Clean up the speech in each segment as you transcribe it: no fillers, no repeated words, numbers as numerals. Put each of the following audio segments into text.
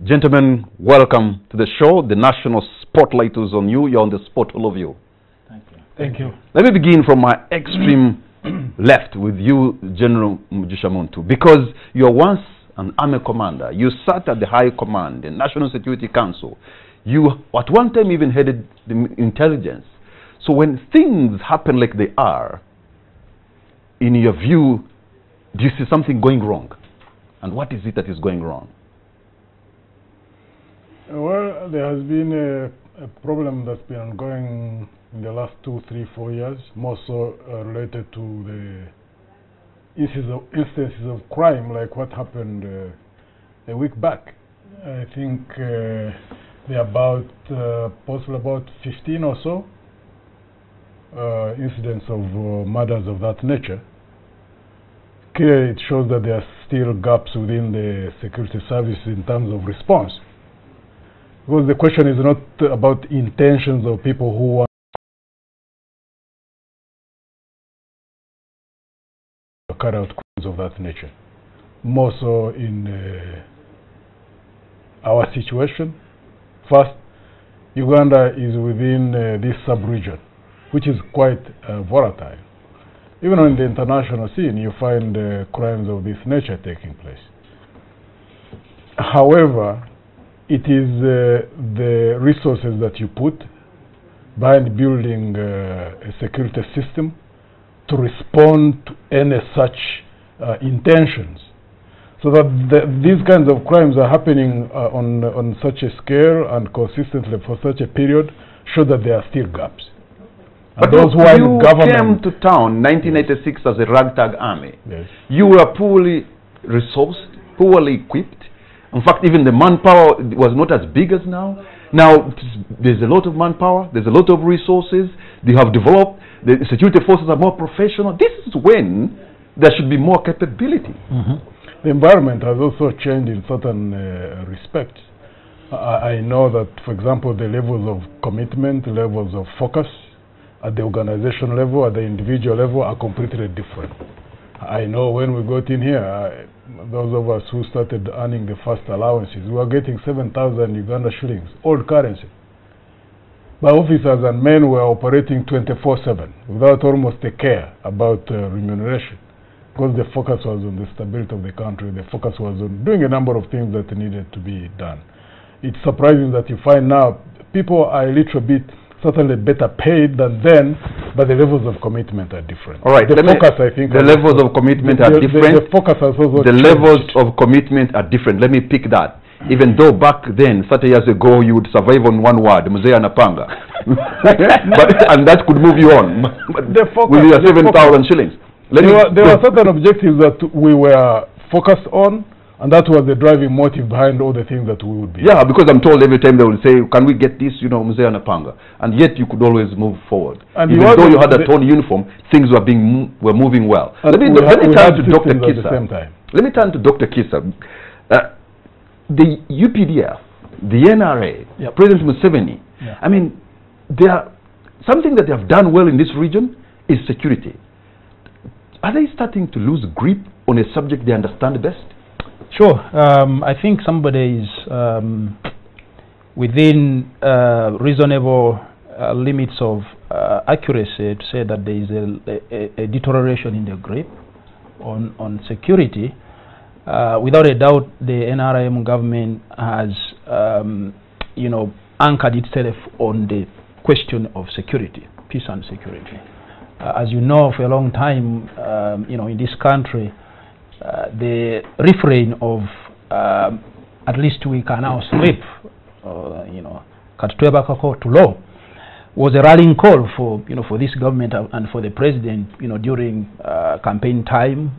Gentlemen, welcome to the show. The national spotlight is on you. You're on the spot, all of you. Thank you. Thank you. Let me begin from my extreme left with you, General Mugisha Muntu, because you're once an army commander. You sat at the High Command, the National Security Council. You, at one time, even headed the intelligence. So when things happen like they are, in your view, do you see something going wrong? And what is it that is going wrong? Well, there has been a problem that's been ongoing in the last 2, 3, 4 years, more so related to the instances of crime, like what happened a week back. I think there are about, possibly about 15 or so incidents of murders of that nature. Clearly, it shows that there are still gaps within the security service in terms of response. Because the question is not about intentions of people who want to carry out crimes of that nature. More so in our situation. First, Uganda is within this sub-region, which is quite volatile. Even on the international scene, you find crimes of this nature taking place. However, it is the resources that you put behind building a security system to respond to any such intentions. So that these kinds of crimes are happening on such a scale and consistently for such a period show that there are still gaps. But those who came to town 1986 as a ragtag army. Yes. You were poorly resourced, poorly equipped. In fact, even the manpower was not as big as now. Now, there's a lot of manpower, there's a lot of resources, they have developed, the security forces are more professional. This is when there should be more capability. The environment has also changed in certain respects. I know that, for example, the levels of commitment, levels of focus at the organization level, at the individual level are completely different. I know when we got in here, those of us who started earning the first allowances, we were getting 7,000 Uganda shillings, old currency. But officers and men were operating 24/7 without almost a care about remuneration, because the focus was on the stability of the country, the focus was on doing a number of things that needed to be done. It's surprising that you find now people are a little bit certainly better paid than then, but the levels of commitment are different. All right, the focus, I think, the levels of commitment are different. The focus has also the changed. levels of commitment are different. Let me pick that. Even though back then, 30 years ago, you would survive on one word, Mzee Anapanga, and that could move you on. The focus, with your 7,000 shillings. There were certain objectives that we were focused on, and that was the driving motive behind all the things that we would be. Yeah, because I'm told every time they will say, can we get this, you know, Mzee Anapanga? And yet you could always move forward. And even though you had a torn uniform, things were moving well. Let me turn to Dr. Kisa. Let me turn to Dr. Kisa. The UPDF, the NRA, President Museveni, I mean, something that they have done well in this region is security. Are they starting to lose grip on a subject they understand best? Sure. I think somebody is within reasonable limits of accuracy to say that there is a deterioration in the grip on security. Without a doubt, the NRM government has, anchored itself on the question of security, peace and security. As you know, for a long time, in this country, the refrain of at least we can now sleep, katutweba kako tulo, was a rallying call for for this government and for the president. During campaign time,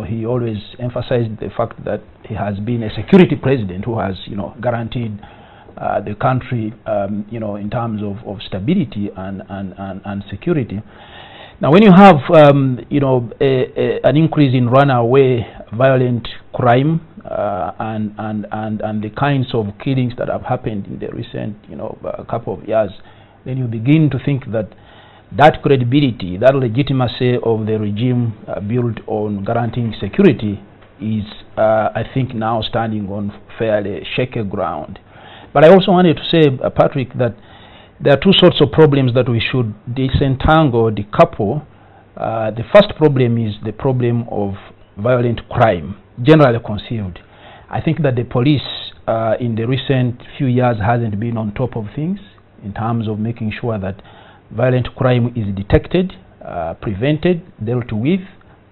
he always emphasized the fact that he has been a security president who has guaranteed the country in terms of stability and security. Now, when you have an increase in runaway violent crime and the kinds of killings that have happened in the recent couple of years, then you begin to think that that credibility, that legitimacy of the regime built on guaranteeing security is, I think, now standing on fairly shaky ground. But I also wanted to say, Patrick, that there are two sorts of problems that we should disentangle, decouple. The first problem is the problem of violent crime, generally conceived. I think that the police in the recent few years hasn't been on top of things in terms of making sure that violent crime is detected, prevented, dealt with,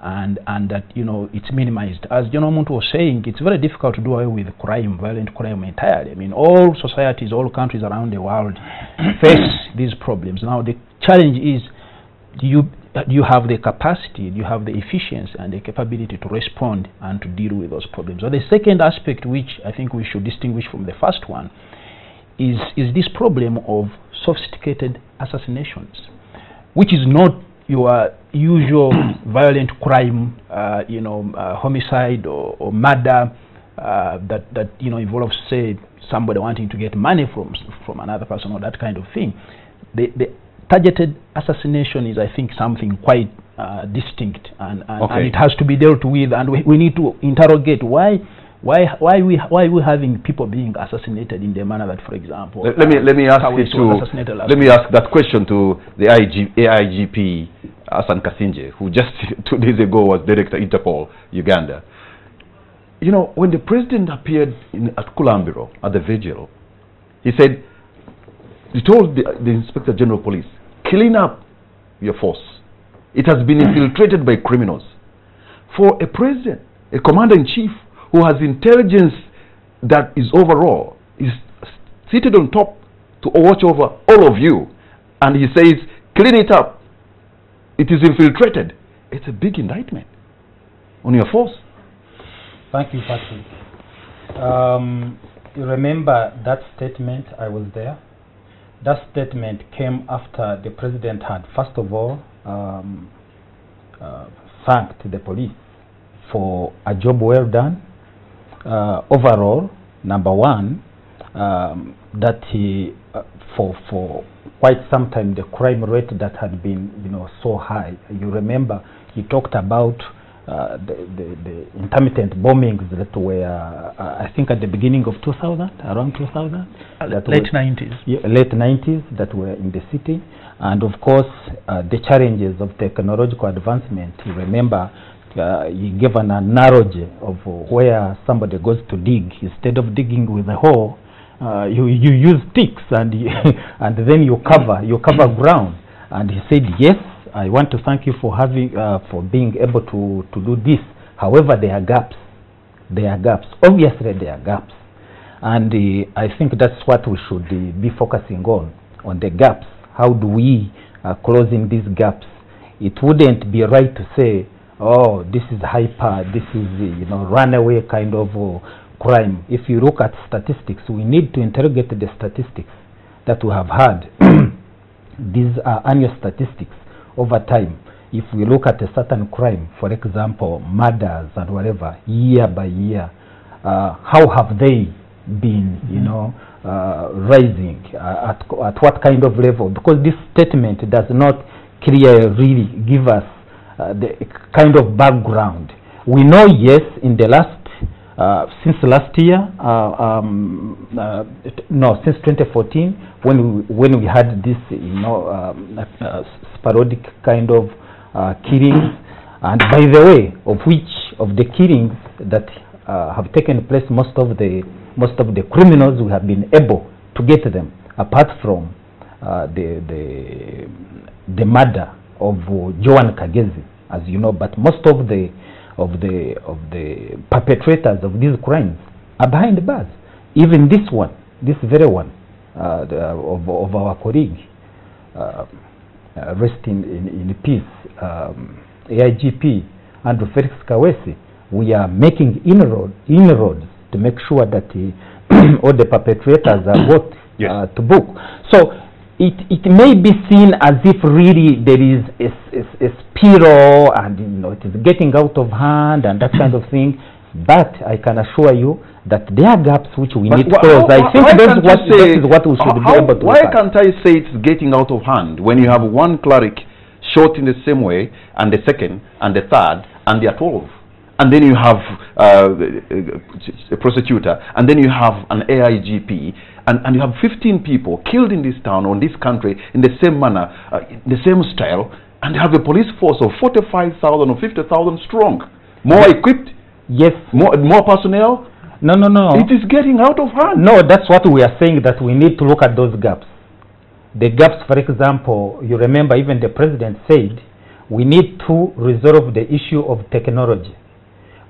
and that, you know, it's minimized. As General Muntu was saying, it's very difficult to do away with crime, violent crime entirely. I mean, all societies, all countries around the world face these problems. Now, the challenge is, do you have the capacity, do you have the efficiency and the capability to respond and to deal with those problems? So the second aspect, which I think we should distinguish from the first one, is this problem of sophisticated assassinations, which is not your usual violent crime, homicide or murder that you know, involves, say, somebody wanting to get money from another person or that kind of thing. The targeted assassination is, I think, something quite distinct, and it has to be dealt with, and we need to interrogate why we having people being assassinated in the manner that, for example, let me ask that question to the AIGP Hassan Kasinje, who just 2 days ago was Director Interpol Uganda. You know, when the president appeared at Kulambiro at the vigil, he said, he told the Inspector General of Police, clean up your force. It has been infiltrated by criminals. For a president, a commander-in-chief who has intelligence that is overall, is seated on top to watch over all of you, and he says, clean it up. It is infiltrated. It's a big indictment on your force. Thank you, Patrick. You remember that statement? I was there. That statement came after the president had, first of all, thanked the police for a job well done. Overall, number one, that he, for quite some time, the crime rate that had been, you know, so high. You remember he talked about the intermittent bombings that were, I think, at the beginning of 2000, around 2000, late 90s. Yeah, late 90s, that were in the city, and of course the challenges of technological advancement. You remember he gave an analogy of where somebody goes to dig. Instead of digging with a hoe, you use sticks and and then you cover ground. And he said, yes, I want to thank you for having for being able to do this. However, there are gaps. There are gaps. Obviously, there are gaps, and I think that's what we should be focusing on the gaps. How do we close in these gaps? It wouldn't be right to say, oh, this is hyper, this is, you know, runaway kind of crime. If you look at statistics, we need to interrogate the statistics that we have had. These are annual statistics over time. If we look at a certain crime, for example, murders and whatever, year by year, how have they been, you know, rising? At what kind of level? Because this statement does not clearly really give us the kind of background. We know, yes, in the last, since last year, no, since 2014, when we had this, you know, sporadic kind of killings, and by the way, of which of the killings that have taken place, most of the criminals, we have been able to get them, apart from the murder of Joan Kagezi, as you know. But most of the perpetrators of these crimes are behind bars. Even this one, this very one, of our colleague, rest in peace, AIGP Andrew Felix Kawesi, we are making inroads to make sure that all the perpetrators are brought to book. So it may be seen as if really there is a spiral, and you know, it is getting out of hand and that kind of thing. But I can assure you that there are gaps which we need to close. I think this is what we should be able to. Why can't I say it's getting out of hand when you have one cleric shot in the same way, and the second, and the third, and there are 12? and then you have a prosecutor, and then you have an AIGP, and you have 15 people killed in this town or this country in the same manner, the same style, and you have a police force of 45,000 or 50,000 strong, more equipped, yes, more personnel. No. It is getting out of hand. No, that's what we are saying, that we need to look at those gaps. The gaps, for example, you remember even the president said, we need to resolve the issue of technology.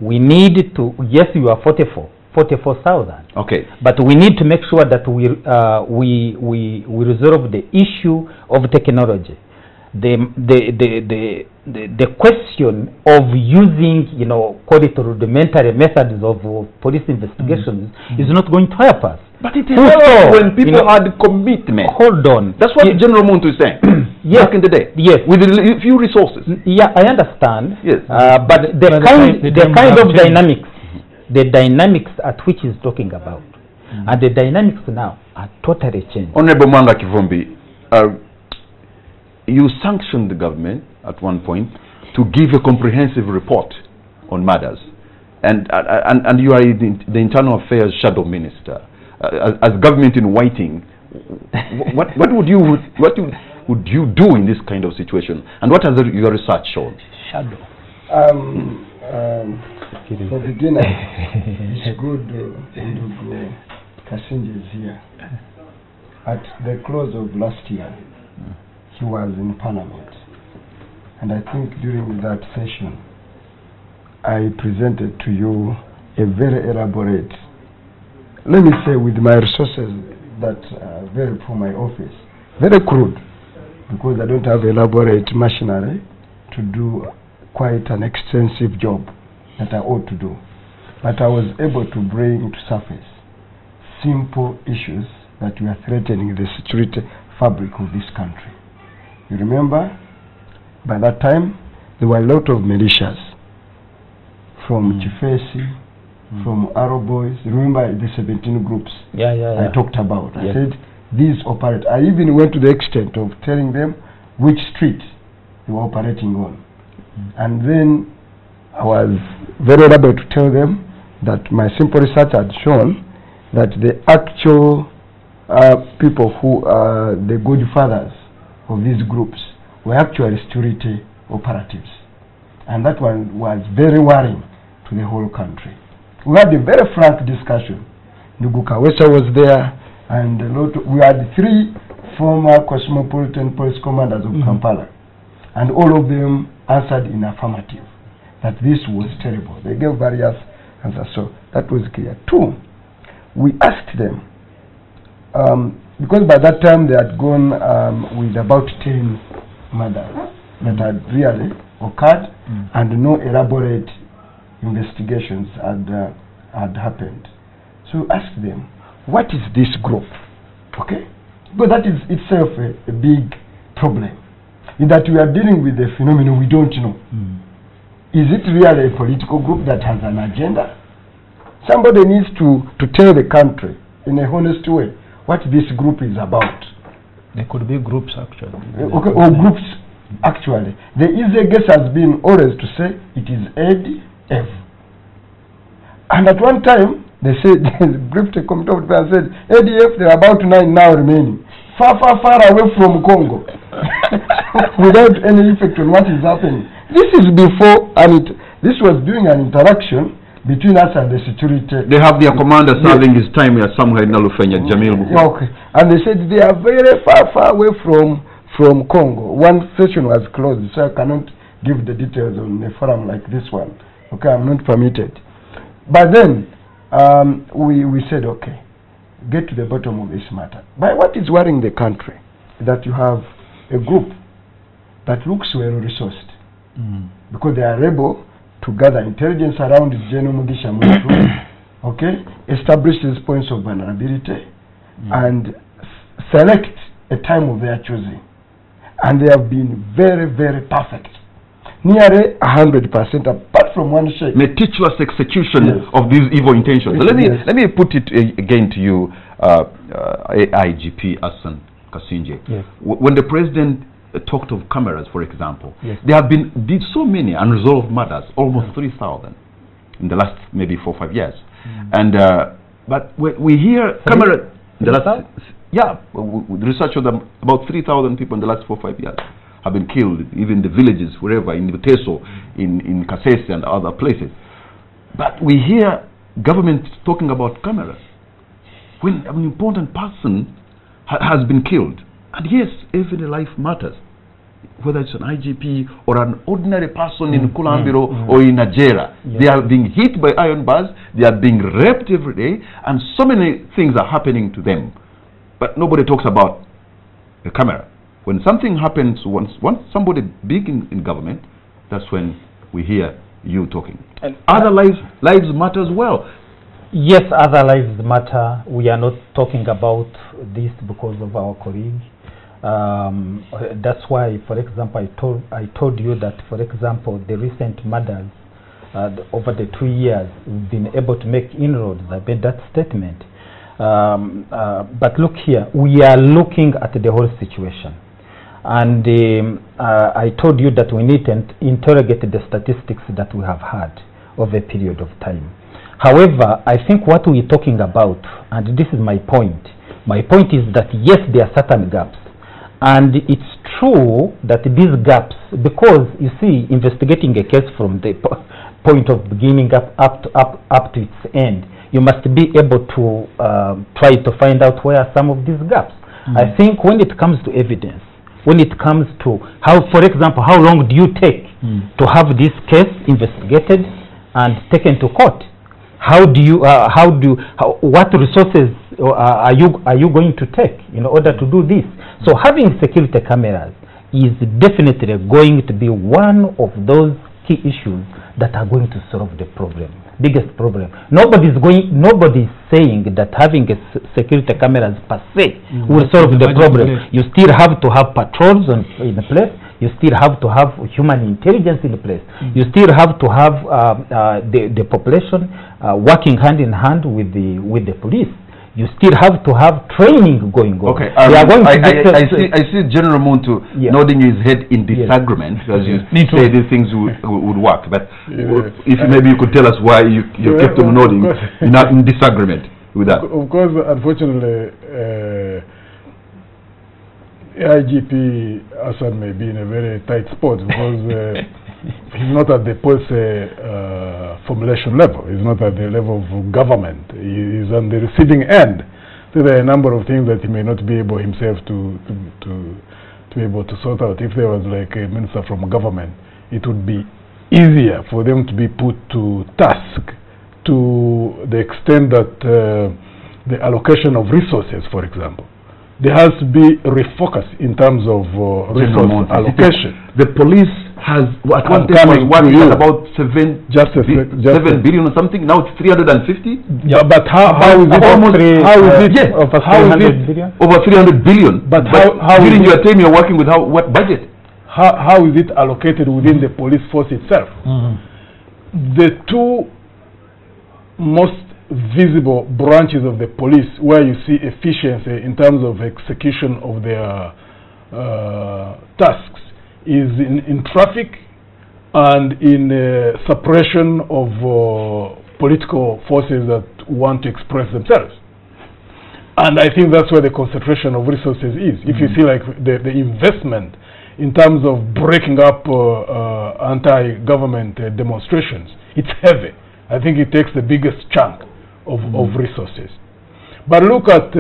We need to, yes, you are 44,000. Okay. But we need to make sure that we resolve the issue of technology. The question of using, call it rudimentary methods of police investigations is not going to help us. But it is helpful when people had commitment. Hold on. That's what General Muntu is saying. Yes. Back in the day. Yes. With a few resources. Yeah, I understand. Yes. But the kind of dynamics, the dynamics at which he's talking about, and the dynamics now are totally changed. Honorable Mwanga Kivumbi, you sanctioned the government at one point to give a comprehensive report on matters, and you are the Internal Affairs Shadow Minister. As government in waiting, what would you do in this kind of situation, and what has your research shown? Shadow. For beginner, it's good Kasinje is here. At the close of last year, he was in Parliament, and I think during that session I presented to you a very elaborate, let me say with my resources that are very for my office, very crude, because I don't have elaborate machinery to do quite an extensive job that I ought to do, but I was able to bring to surface simple issues that were threatening the security fabric of this country. You remember, by that time, there were a lot of militias from Chifesi, from Arrow Boys. Remember the 17 groups I talked about. I said, these operate. I even went to the extent of telling them which street they were operating on. And then I was very able to tell them that my simple research had shown that the actual people who are the good fathers of these groups were actually security operatives, and that one was very worrying to the whole country. We had a very frank discussion. Ndugu Kawesa was there, and we had 3 former Cosmopolitan Police Commanders of Kampala, and all of them answered in affirmative that this was terrible. They gave various answers, so that was clear. 2, we asked them, because by that time they had gone with about 10 murders that had really occurred, and no elaborate investigations had happened. So we asked them, what is this group? Okay? But that is itself a big problem, in that we are dealing with a phenomenon we don't know. Is it really a political group that has an agenda? Somebody needs to tell the country in a honest way what this group is about. There could be groups actually. Okay, or groups actually. The easy guess has been always to say it is ADF. And at one time, they said, the briefed a committee of and said, ADF, there are about 9 now remaining. Far, far, far away from Congo. Without any effect on what is happening. This is before, and this was during an interaction between us and the security. They have their commander serving his time here somewhere in Nalufenya, Jamil. Okay. And they said they are very far, far away from Congo. One session was closed, so I cannot give the details on a forum like this one. Okay, I'm not permitted. But then, we said, okay, get to the bottom of this matter. But what is worrying the country is that you have a group that looks well-resourced, because they are able to gather intelligence around General Mugisha Muntu, okay, establish these points of vulnerability, and select a time of their choosing. And they have been very, very perfect. Nearly 100%, apart from one shake. Meticulous execution of these evil intentions. So let me put it again to you, IGP Hassan Kasinje. When the president talked of cameras, for example, there have been so many unresolved murders, almost 3,000. in the last maybe 4 or 5 years. And but we hear camera in the last, yeah, the research of them, about 3,000 people in the last 4 or 5 years have been killed, even the villages, wherever, in Buteso, in Kasese and other places. But we hear government talking about cameras when an important person has been killed. And yes, every life matters, whether it's an IGP or an ordinary person in Kulambiro or in Nigeria. They are being hit by iron bars, they are being raped every day, and so many things are happening to them. But nobody talks about the camera. When something happens, once somebody big in government, that's when we hear you talking. And other lives matter as well. Yes, other lives matter. We are not talking about this because of our colleague. That's why, for example, I told you that, for example, the recent murders over the 2 years, we've been able to make inroads. I made that statement. But look here, we are looking at the whole situation. And I told you that we need to interrogate the statistics that we have had over a period of time. However, I think what we're talking about, and this is my point is that yes, there are certain gaps. And it's true that these gaps, because you see, investigating a case from the point of beginning up to its end, you must be able to try to find out where are some of these gaps. I think when it comes to evidence, when it comes to how, for example, how long do you take to have this case investigated and taken to court? What resources are you going to take in order to do this? So having security cameras is definitely going to be one of those key issues that are going to solve the problem, biggest problem. Nobody's saying that having a security cameras per se will solve the problem. You still have to have patrols in place. You still have to have human intelligence in place. You still have to have the population working hand in hand with the police. You still have to have training going on. Okay, I see General Muntu nodding his head in disagreement because you say these things would work. But if maybe you could tell us why you kept on nodding in disagreement with that. Of course, unfortunately, IGP Hassan may be in a very tight spot because he's not at the policy formulation level. He's not at the level of government. He is on the receiving end. So there are a number of things that he may not be able himself to be able to sort out. If there was like a minister from government, it would be easier for them to be put to task to the extent that the allocation of resources, for example, there has to be refocused in terms of resource allocation. The police has at one time was working at about 7 billion or something. Now it's 350. Yeah, but how is it almost over 300 billion? But how during your time you're working with what budget? How is it allocated within the police force itself? The two most visible branches of the police where you see efficiency in terms of execution of their tasks is in traffic and in suppression of political forces that want to express themselves. And I think that's where the concentration of resources is. If you see like the investment in terms of breaking up anti-government demonstrations, it's heavy. I think it takes the biggest chunk of resources. But look at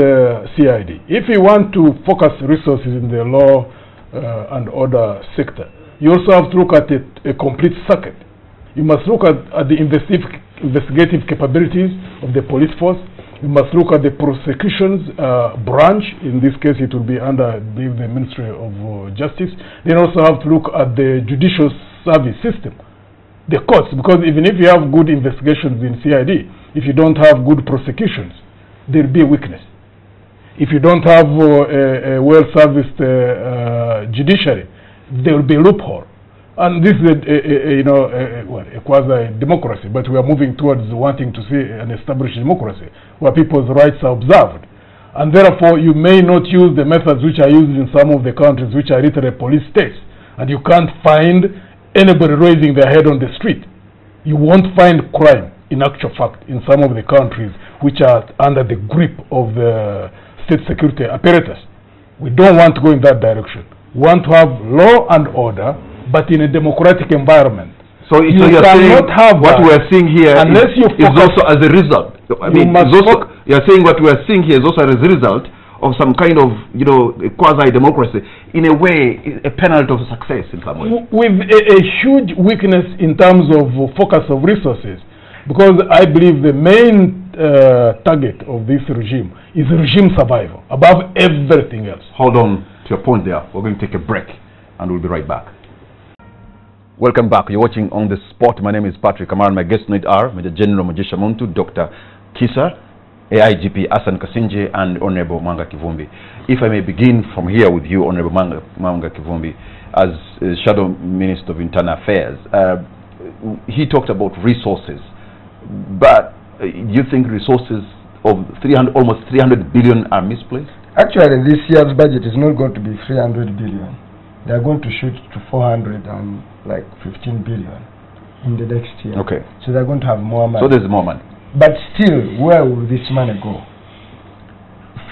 CID. If you want to focus resources in the law and order sector, you also have to look at a complete circuit. You must look at the investigative capabilities of the police force. You must look at the prosecutions branch. In this case, it will be under, I believe, the Ministry of Justice. Then also have to look at the judicial service system, the courts, because even if you have good investigations in CID, if you don't have good prosecutions, there will be a weakness. If you don't have a well-serviced judiciary, there will be a loophole. And this is a quasi-democracy, but we are moving towards wanting to see an established democracy where people's rights are observed. And therefore, you may not use the methods which are used in some of the countries which are literally police states. And you can't find anybody raising their head on the street. you won't find crime, in actual fact, in some of the countries which are under the grip of the state security apparatus. We don't want to go in that direction. We want to have law and order, but in a democratic environment. So you're saying what we are seeing here is also as a result. I mean, you're saying what we are seeing here is also as a result of some kind of, you know, quasi-democracy, in a way, a penalty of success in some way. With a huge weakness in terms of focus of resources, because I believe the main target of this regime is regime survival, above everything else. Hold on to your point there. We're going to take a break, and we'll be right back. Welcome back. You're watching On The Spot. My name is Patrick Kamara. My guests tonight are Major General Mugisha Muntu, Dr. Kisa, AIGP Hassan Kasinje, and Honorable Mwanga Kivumbi. If I may begin from here with you, Honorable Mwanga Kivumbi, as Shadow Minister of Internal Affairs, he talked about resources, but you think resources of almost 300 billion are misplaced? Actually, this year's budget is not going to be 300 billion. They are going to shoot to 415 billion in the next year. Okay. So they're going to have more money. So there's more money. But still, where will this money go?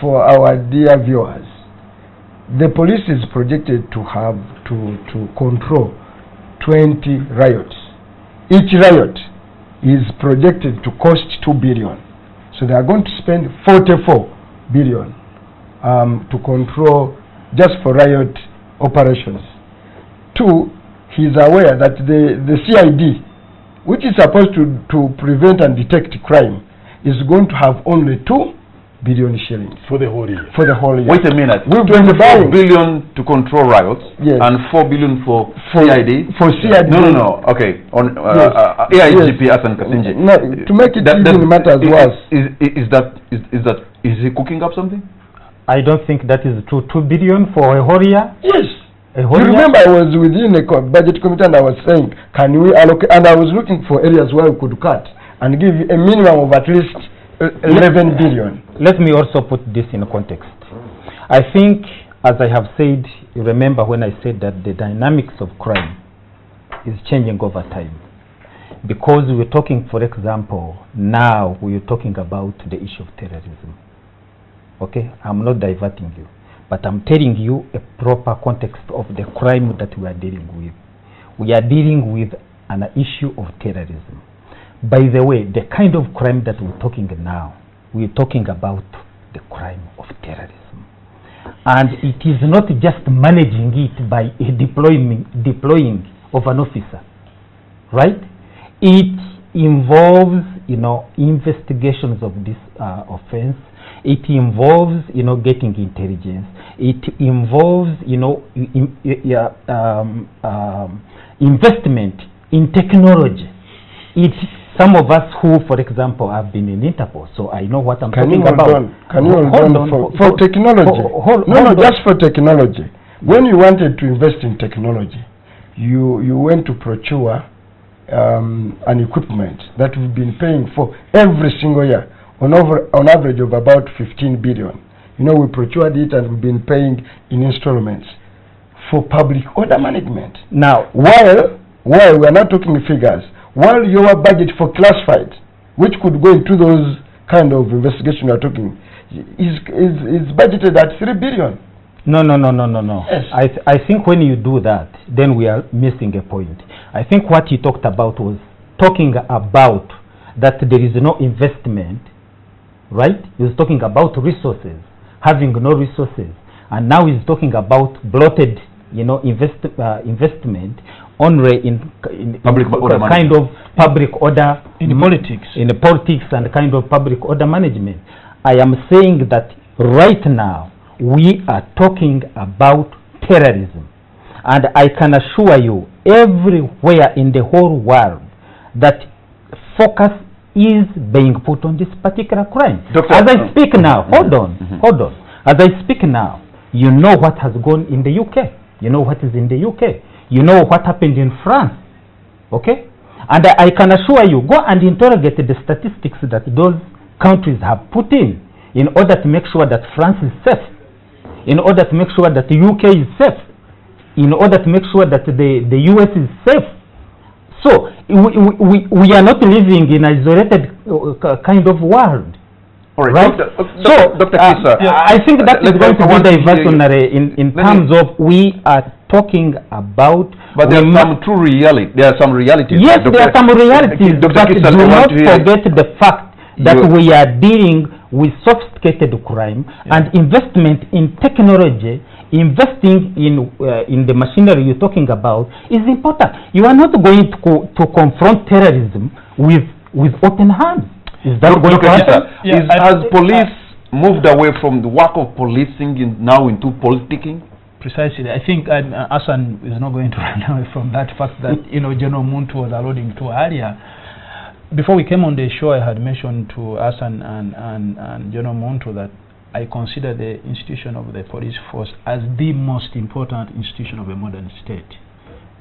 For our dear viewers, the police is projected to have to control 20 riots. Each riot is projected to cost 2 billion. So they are going to spend 44 billion to control just for riot operations. Two, he's aware that the CID, which is supposed to prevent and detect crime, is going to have only 2 billion shillings for the whole year. For the whole year. Wait a minute. We've been buying billion to control riots, yes, and 4 billion for CID. For CID. No. Okay. On AIGP Hassan Kasinje. No, to make it even matters worse. Is he cooking up something? I don't think that is true. 2 billion for a whole year? Yes. You remember I was within the budget committee and I was saying, can we allocate, and I was looking for areas where we could cut and give a minimum of at least 11 billion. Let me also put this in context. I think, as I have said, you remember when I said that the dynamics of crime is changing over time. Because we're talking, for example, now we're talking about the issue of terrorism. Okay, I'm not diverting you, but I'm telling you a proper context of the crime that we are dealing with. We are dealing with an issue of terrorism. By the way, the kind of crime that we're talking now, we're talking about the crime of terrorism. And it is not just managing it by deploying of an officer, right? It involves, investigations of this offense. It involves, getting intelligence. It involves, investment in technology. Some of us who, for example, have been in Interpol, so I know what I'm talking about. Can you hold on for technology? No, just for technology. When you wanted to invest in technology, you went to procure an equipment that we've been paying for every single year, on average of about 15 billion. We procured it and we've been paying in installments for public order management. Now, while we are not talking figures, while your budget for classified, which could go into those kind of investigation you are talking, is budgeted at 3 billion. No. Yes. I think when you do that, then we are missing a point. I think what he talked about was talking about that there is no investment, right? He was talking about resources, having no resources, and now he's talking about bloated, investment only in public order kind of public order in politics, and kind of public order management. I am saying that right now we are talking about terrorism, and I can assure you, everywhere in the whole world, that focus is being put on this particular crime. As I speak now, hold on. As I speak now, you know what has gone in the UK. You know what is in the UK. You know what happened in France. Okay? And I can assure you, go and interrogate the statistics that those countries have put in order to make sure that France is safe, in order to make sure that the UK is safe, in order to make sure that the US is safe. So we are not living in an isolated kind of world. All right, right? Dr. Kisa, I think that is going to be diversionary in terms of we are talking about. But there are some true reality. There are some realities. Yes, there are some realities. But Kisa, do not forget the fact that we are dealing with sophisticated crime and investment in technology. Investing in the machinery you're talking about is important. You are not going to confront terrorism with open hands. Is that going to happen? Has police moved away from the work of policing now into politicking? Precisely. I think Hassan is not going to run away from that fact that General Muntu was alluding to earlier. Before we came on the show, I had mentioned to Hassan and General Muntu that I consider the institution of the police force as the most important institution of a modern state,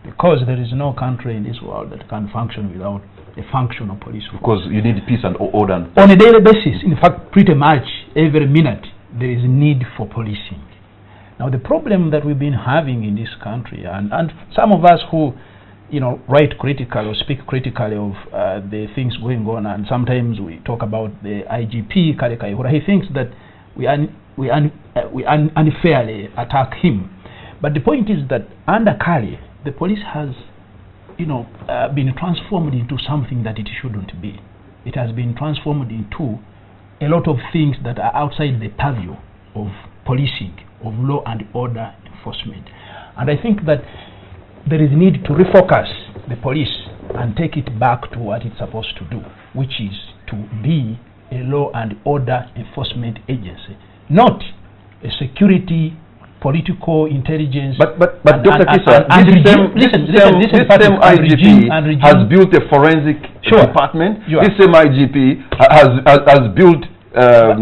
because there is no country in this world that can function without a functional police force. Because you need peace and order. On a daily basis, in fact, pretty much every minute, there is need for policing. Now, the problem that we've been having in this country, and some of us who write critical or speak critically of the things going on, and sometimes we talk about the IGP, he thinks that we unfairly attack him. But the point is that under Kale, the police has been transformed into something that it shouldn't be. It has been transformed into a lot of things that are outside the purview of policing, of law and order enforcement. And I think that there is need to refocus the police and take it back to what it's supposed to do, which is to be a law and order enforcement agency, not a security, political intelligence. But Dr. Kisa, this same IGP has built a forensic department. This same IGP has built a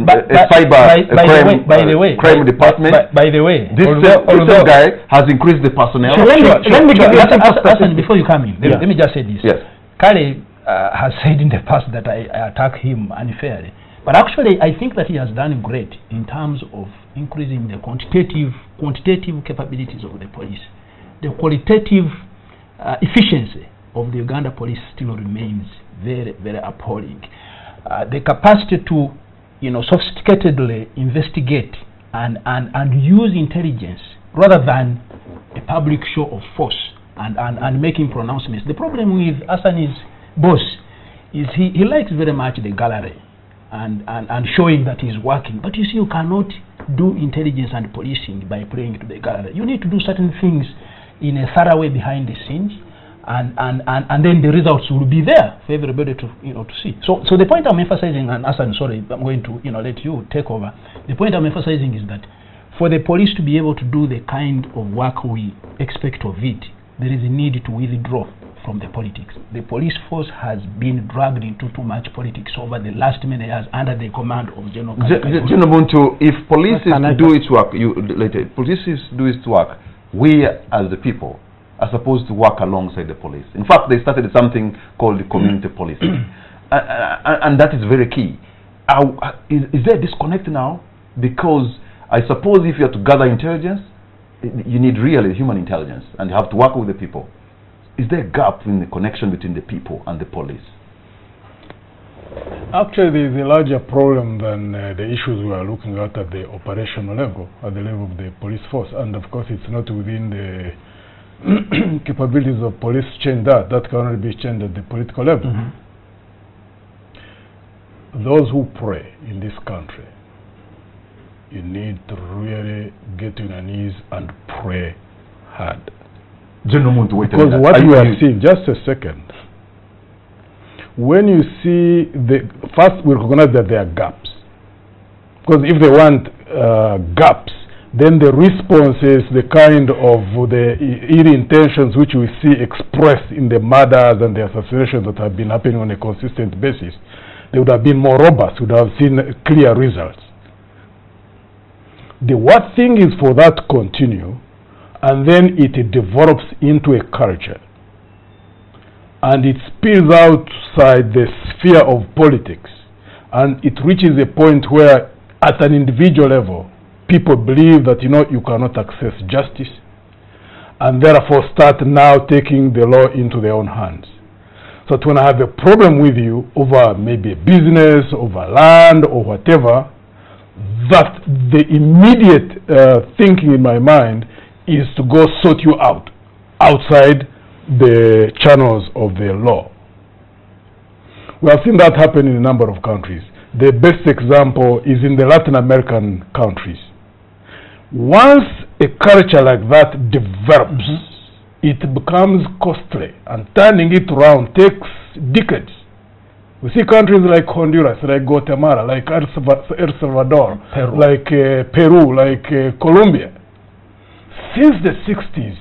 crime department. By the way, this same guy has increased the personnel. So let me give you a simple before you come in. Let me just say this. Yes. Kale has said in the past that I attack him unfairly. But actually, I think that he has done great in terms of increasing the quantitative capabilities of the police. The qualitative efficiency of the Uganda police still remains very, very appalling. The capacity to, sophisticatedly investigate and use intelligence rather than a public show of force and making pronouncements. The problem with Hassan's boss is he likes very much the gallery and showing that he's working. But you see, you cannot do intelligence and policing by playing to the gallery. You need to do certain things in a thorough way behind the scenes, and then the results will be there for everybody to to see. So the point I'm emphasizing, and Hassan, sorry, I'm going to let you take over. The point I'm emphasizing is that for the police to be able to do the kind of work we expect of it, there is a need to withdraw from the politics. The police force has been dragged into too much politics over the last many years under the command of General Muntu. If police is to do its work, police is to do its work, we as the people are supposed to work alongside the police. In fact, they started something called the community policing, and that is very key. Is there a disconnect now? Because I suppose if you have to gather intelligence, you need really human intelligence, and you have to work with the people. Is there a gap in the connection between the people and the police? Actually, there is a larger problem than the issues we are looking at the operational level, at the level of the police force. And of course, it's not within the capabilities of police to change that. That can only be changed at the political level. Those who pray in this country, you need to really get on your knees and pray hard. Because what you are seeing, just a second, when you see first we recognize that there are gaps. Because if they want gaps, then the responses, the kind of the ill intentions which we see expressed in the murders and the assassinations that have been happening on a consistent basis, they would have been more robust, would have seen clear results. The worst thing is for that to continue, and then it develops into a culture, and it spills outside the sphere of politics, and it reaches a point where at an individual level people believe that you cannot access justice, and therefore start now taking the law into their own hands. So that when I have a problem with you over maybe a business, over land, or whatever, that the immediate thinking in my mind is to go sort you out outside the channels of the law. We have seen that happen in a number of countries. The best example is in the Latin American countries. Once a culture like that develops, it becomes costly, and turning it around takes decades. We see countries like Honduras, like Guatemala, like El Salvador, Peru. Like Peru, like Colombia. Since the 60s,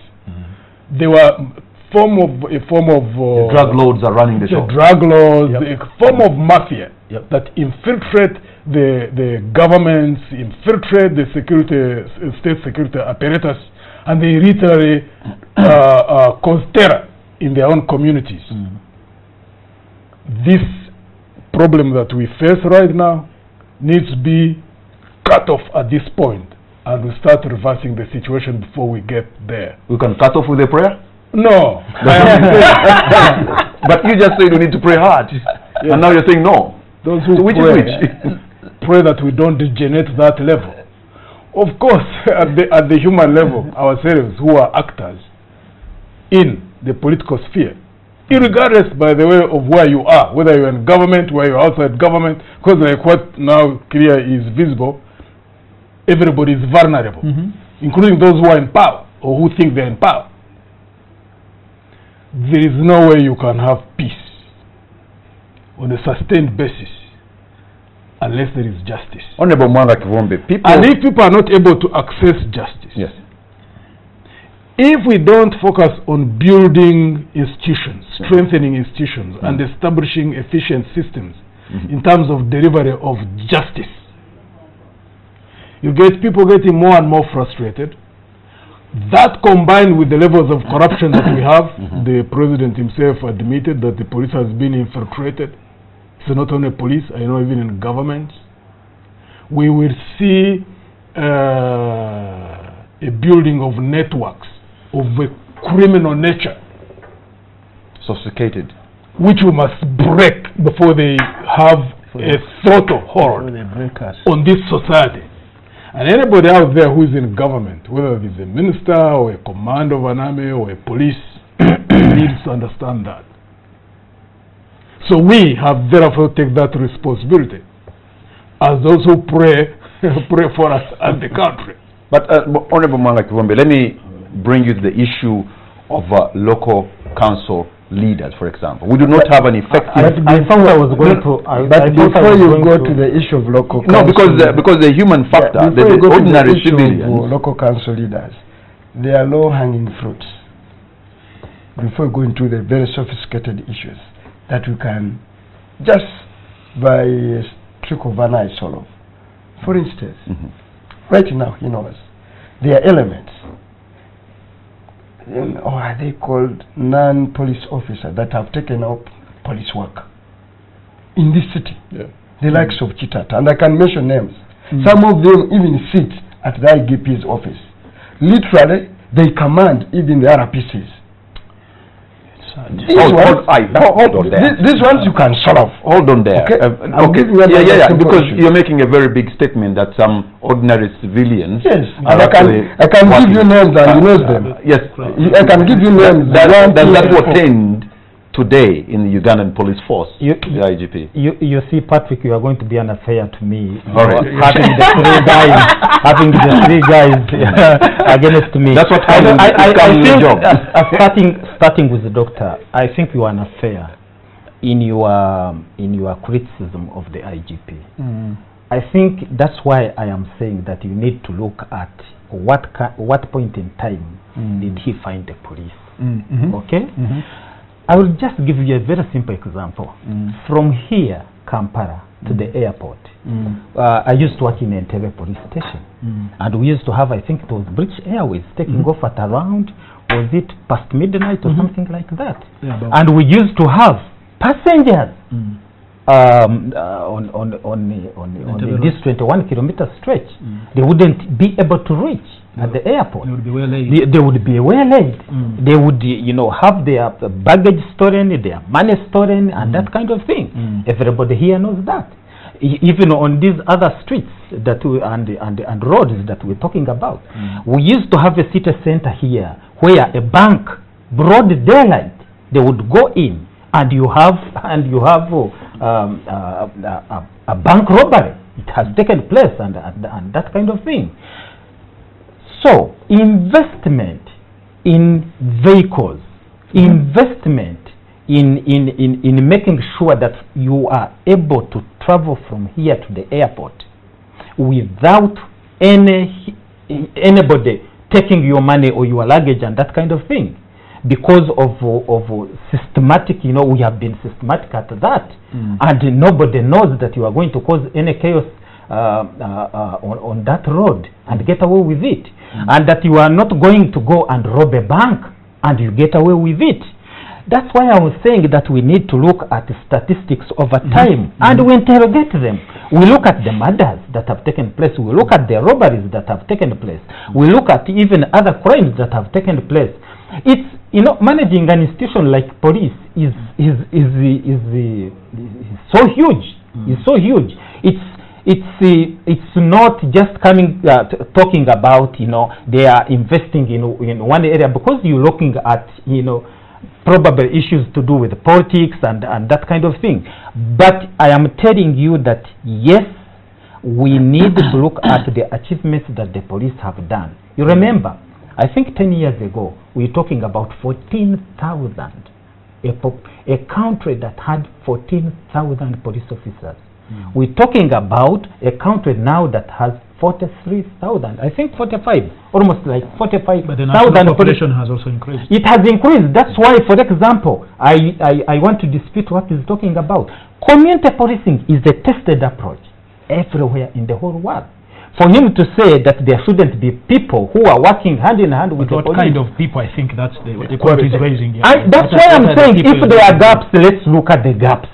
there were a form of the drug lords are running the show. Drug lords, a form of mafia that infiltrate the governments, infiltrate the state security apparatus, and they literally cause terror in their own communities. This problem that we face right now needs to be cut off at this point, and we start reversing the situation before we get there. We can cut off with a prayer? No. But you just said we need to pray hard, and now you're saying no. Those who pray that we don't degenerate that level. Of course, at the human level, ourselves who are actors in the political sphere, irregardless, by the way, of where you are, whether you're in government, whether you're outside government, because like what now clear is visible, everybody is vulnerable, including those who are in power or who think they're in power. There is no way you can have peace on a sustained basis unless there is justice. Honorable Mwanga Kivombe, people... And if people are not able to access justice, if we don't focus on building institutions, strengthening institutions, and establishing efficient systems in terms of delivery of justice, you get people getting more and more frustrated. That combined with the levels of corruption that we have, the president himself admitted that the police has been infiltrated. So not only police, I know even in government, we will see a building of networks of a criminal nature, sophisticated, which we must break before they have a throttle hold on this society. And anybody out there who is in government, whether it is a minister or a commander of an army or a police, needs to understand that. So we have therefore take that responsibility as those who pray for us and the country. But Honorable Mwanga Kivombe, let me bring you to the issue of local council leaders, for example. We do not have an effective... I thought I was going to... But before you go to the issue of local council... No, because the human factor, the ordinary civilians... local council leaders, they are low-hanging fruits. Before we go into the very sophisticated issues that we can just by a trick of an eye solve. For instance, right now, you know, there are elements, or are they called non-police officers that have taken up police work in this city, the likes of Chitata, and I can mention names. Some of them even sit at the IGP's office. Literally, they command even the RPCs. Hold on there. These ones you can solve. Hold on there. Okay. Because you're making a very big statement that some ordinary civilians... Yes, and I can give you names and you know them. Yes. I can give you names. That portend today in the Ugandan police force, the IGP. You see, Patrick, you are going to be unfair to me. Having the three guys against me. That's what I think starting with the doctor, I think you are unfair in your criticism of the IGP. I think that's why I am saying that you need to look at what point in time did he find the police. Okay? I will just give you a very simple example. From here, Kampala, to the airport, I used to work in Entebbe police station. And we used to have, I think it was British Airways, taking off at around, was it past midnight or something like that? And we used to have passengers this 21-kilometer stretch, they wouldn't be able to reach at the airport. They would be waylaid. They would be waylaid. They would, you know, have their baggage stolen, their money stolen, and that kind of thing. Everybody here knows that. Even on these other streets that we, and roads that we're talking about, we used to have a city center here where a bank, broad daylight, they would go in, and you have a bank robbery. It has taken place, and that kind of thing. So investment in vehicles, investment in making sure that you are able to travel from here to the airport without anybody taking your money or your luggage and that kind of thing, because of systematic, you know, we have been systematic at that, and nobody knows that you are going to cause any chaos on that road and get away with it, and that you are not going to go and rob a bank and you get away with it. That's why I was saying that we need to look at the statistics over time, and we interrogate them. We look at the murders that have taken place. We look at the robberies that have taken place. We look at even other crimes that have taken place. It's, you know, managing an institution like police is so huge. It's so huge. It's not just coming talking about, you know, they are investing in one area, because you're looking at, you know, probable issues to do with politics and that kind of thing. But I am telling you that yes, we need to look at the achievements that the police have done. You remember, I think 10 years ago we were talking about 14,000, a country that had 14,000 police officers. We're talking about a country now that has 43,000, I think 45, almost like 45,000. But the national population has also increased. It has increased. That's why, for example, I want to dispute what he's talking about. Community policing is a tested approach everywhere in the whole world. For him to say that there shouldn't be people who are working hand in hand with the police. What kind of people? I think that's the point he's raising here. That's why I'm saying, if there are gaps, let's look at the gaps.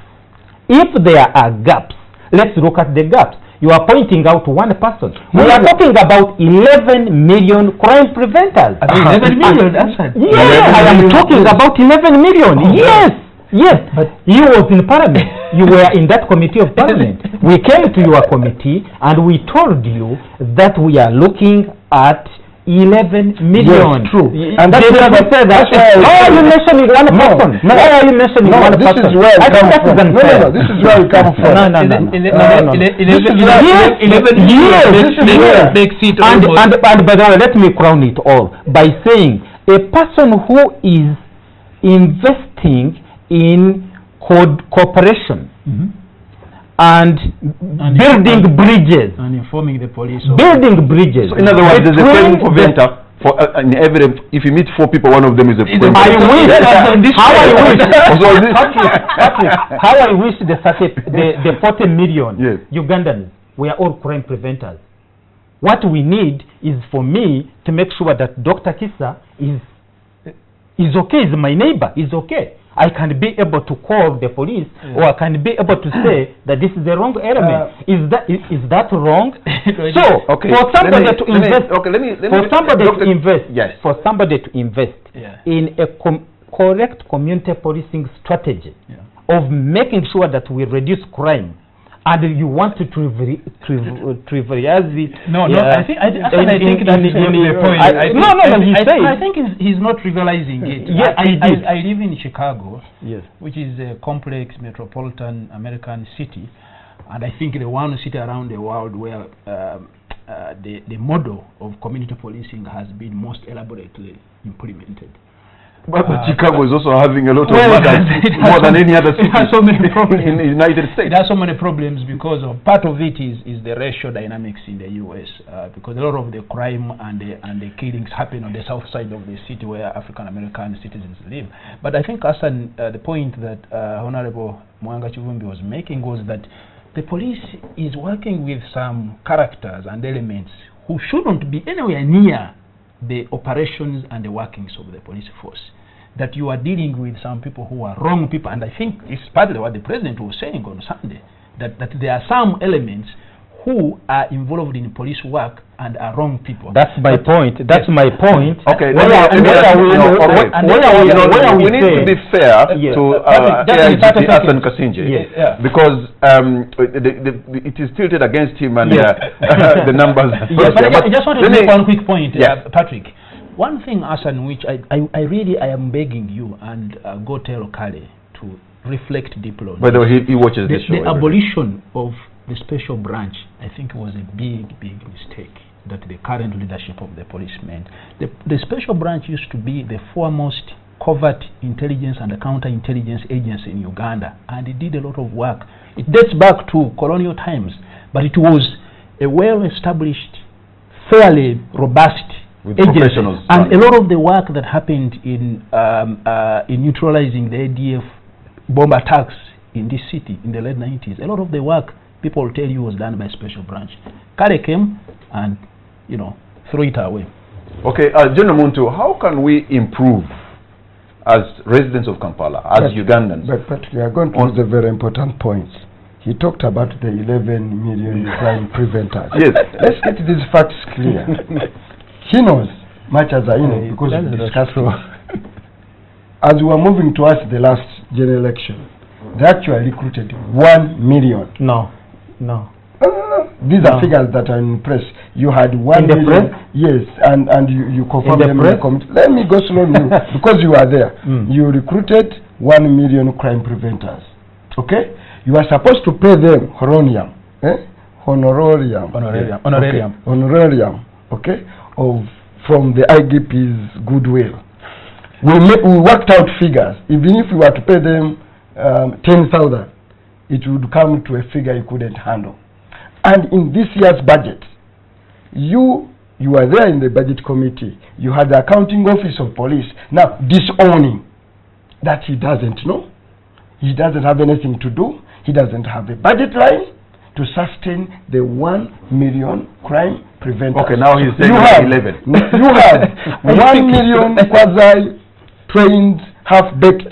If there are gaps, let's look at the gaps. You are pointing out one person. We are talking about 11 million crime preventers. 11 million, that's right. Yes, I am talking about 11 million. Oh, yes, yes. But you was in Parliament. You were in that committee of Parliament. We came to your committee and we told you that we are looking at 11 million. Yes, true. And that's why I said that. Why are you mentioning one person? Why are you mentioning one person? This is where it comes from. No, this is where it comes from. And by the way, let me crown it all by saying a person who is investing in cooperation and building bridges and informing the police, building bridges. So in other words, there's a crime preventer for in every, if you meet 4 people, one of them is a crime preventer. How I wish the 40 million Ugandans were all crime preventers. What we need is for me to make sure that Dr. Kisa is okay, is my neighbor, is okay. I can be able to call the police, or I can be able to say that this is the wrong element. Is that wrong? So, for somebody to invest, for somebody to invest in a correct community policing strategy of making sure that we reduce crime, and you want to trivialize it. I think that's the point. I think he's not trivializing it. Yes, I live in Chicago, which is a complex metropolitan American city, and I think the one city around the world where the model of community policing has been most elaborately implemented. But Chicago is also having a lot of murders, more than any other city so many problems in the United States. There are so many problems because of part of it is the racial dynamics in the U.S. Because a lot of the crime and the killings happen on the south side of the city where African American citizens live. But I think Hassan, the point that Honorable Mwanga Chivumbi was making was that the police is working with some characters and elements who shouldn't be anywhere near the operations and the workings of the police force. that you are dealing with some people who are wrong people. And I think it's partly what the president was saying on Sunday, that there are some elements who are involved in police work and are wrong people. That's my point. That's my point. Okay. We need to be fair to AIGP Hassan Kasinje, because it is tilted against him and the numbers. Yes, but I just want to make one quick point, Patrick. One thing, Hassan, which I am begging you and go tell Kale to reflect deeply on. By the way, he watches the show. The abolition of the special branch, I think, was a big mistake that the current leadership of the police made. The special branch used to be the foremost covert intelligence and counterintelligence agency in Uganda, and it did a lot of work. It dates back to colonial times, but it was a well-established, fairly robust agency. And a lot of the work that happened in neutralizing the ADF bomb attacks in this city in the late 90s, a lot of the work, people tell you, was done by special branch. Kale came and, threw it away. Okay, General Muntu, how can we improve as residents of Kampala, as Ugandans? But we are going to the very important points. He talked about the 11 million crime preventers. Yes. Let's get these facts clear. He knows, much as I know, because we discussed as we were moving towards the last general election, they actually recruited 1 million. No. These are figures that are in press. You had 1 million. Press? Yes, and you confirmed them in the committee. Let me go slowly because you are there. You recruited 1 million crime preventers. Okay? You are supposed to pay them honorarium. Honorarium. Okay? From the IGP's goodwill. We worked out figures. Even if we were to pay them 10,000, it would come to a figure you couldn't handle. And in this year's budget, you were there in the budget committee. You had the accounting office of police now disowning that he doesn't know. He doesn't have anything to do. He doesn't have a budget line to sustain the 1 million crime preventers. Okay, now he's saying 11. You have 1 million quasi-trained, half-baked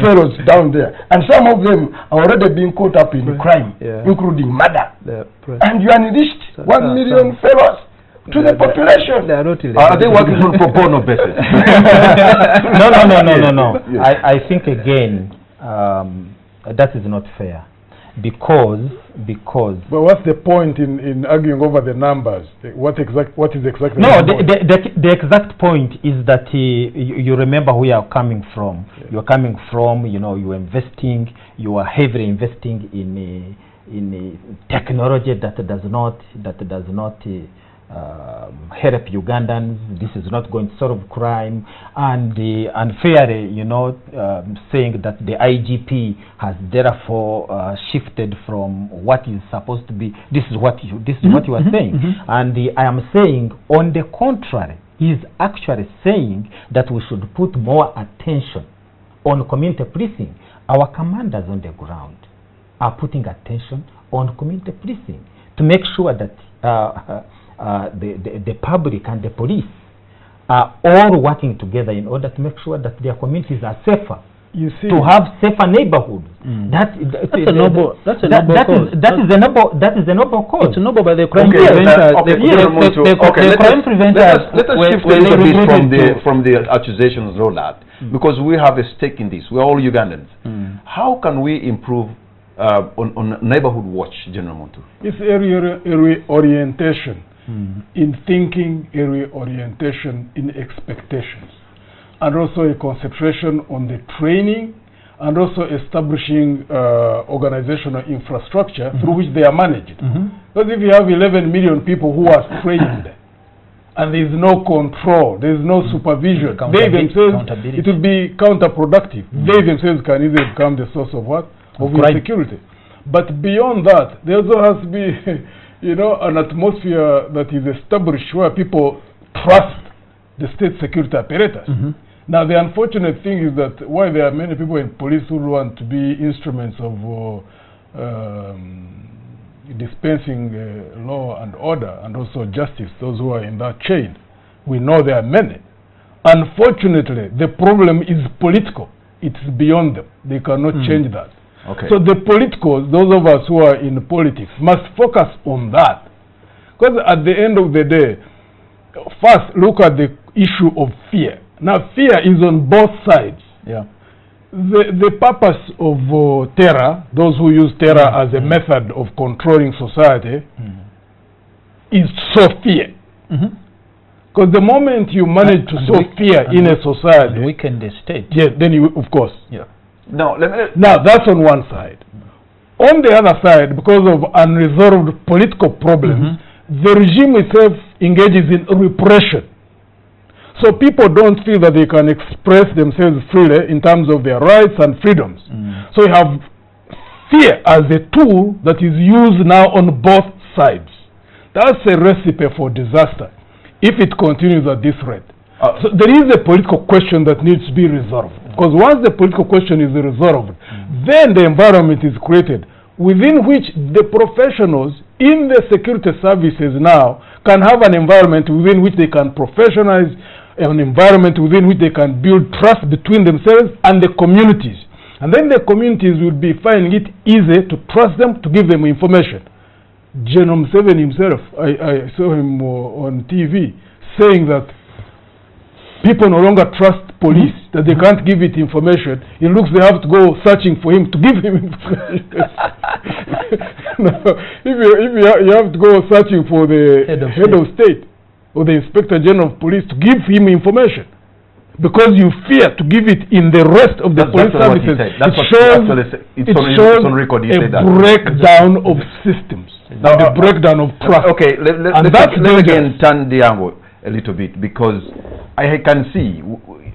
fellows down there, and some of them are already being caught up in crime, including murder. And you unleashed 1 million fellows to the population. Are they working on pro bono basis? No. I think again that is not fair. Because but what's the point in arguing over the numbers? What is exactly the exact point is that you remember where you are coming from. You're coming from, you're investing, you are heavily investing in technology that does not help Ugandans. This is not going to solve crime, and unfairly, saying that the IGP has therefore shifted from what is supposed to be. This is what you are saying, and I am saying, on the contrary, he is actually saying that we should put more attention on community policing. Our commanders on the ground are putting attention on community policing to make sure that the public and the police are all working together in order to make sure that their communities are safer. You see, to have safer neighborhoods. That's a noble cause. That is a noble cause. It's noble by the crime preventers. Crime preventers. Let us shift a little bit from the accusations rolled out, because we have a stake in this. We're all Ugandans. How can we improve on neighborhood watch, General Muntu? It's area orientation in thinking, area orientation in expectations, and also a concentration on the training, and also establishing organizational infrastructure through which they are managed. Because if you have 11 million people who are trained, and there is no control, there is no supervision, they themselves, it will be counterproductive. They themselves can easily become the source of what? Of insecurity. But beyond that, there also has to be, an atmosphere that is established where people trust the state security apparatus. Now, the unfortunate thing is that while there are many people in police who want to be instruments of dispensing law and order and also justice, those who are in that chain, we know there are many. Unfortunately, the problem is political. It's beyond them. They cannot change that. Okay. So the politicals, those of us who are in politics, must focus on that. Because at the end of the day, first look at the issue of fear. Now fear is on both sides. Yeah. The purpose of terror, those who use terror as a method of controlling society, is sow fear. Because the moment you manage to sow fear in a society, and weaken the state. yes, then you, of course. Yeah. Now that's on one side. On the other side, because of unresolved political problems, the regime itself engages in repression. So people don't feel that they can express themselves freely in terms of their rights and freedoms. So you have fear as a tool that is used now on both sides. That's a recipe for disaster if it continues at this rate. So there is a political question that needs to be resolved. Because once the political question is resolved, then the environment is created within which the professionals in the security services now can have an environment within which they can professionalize, an environment within which they can build trust between themselves and the communities. And then the communities will be finding it easy to trust them, to give them information. General Museveni himself, I saw him on TV saying that people no longer trust police, that they can't give it information. It looks they have to go searching for him to give him information. If you have to go searching for the head of state or the Inspector General of Police to give him information, because you fear to give it in the rest of the police services, it shows a breakdown of systems, a breakdown of trust. Okay, let's again turn the angle a little bit, because I can see,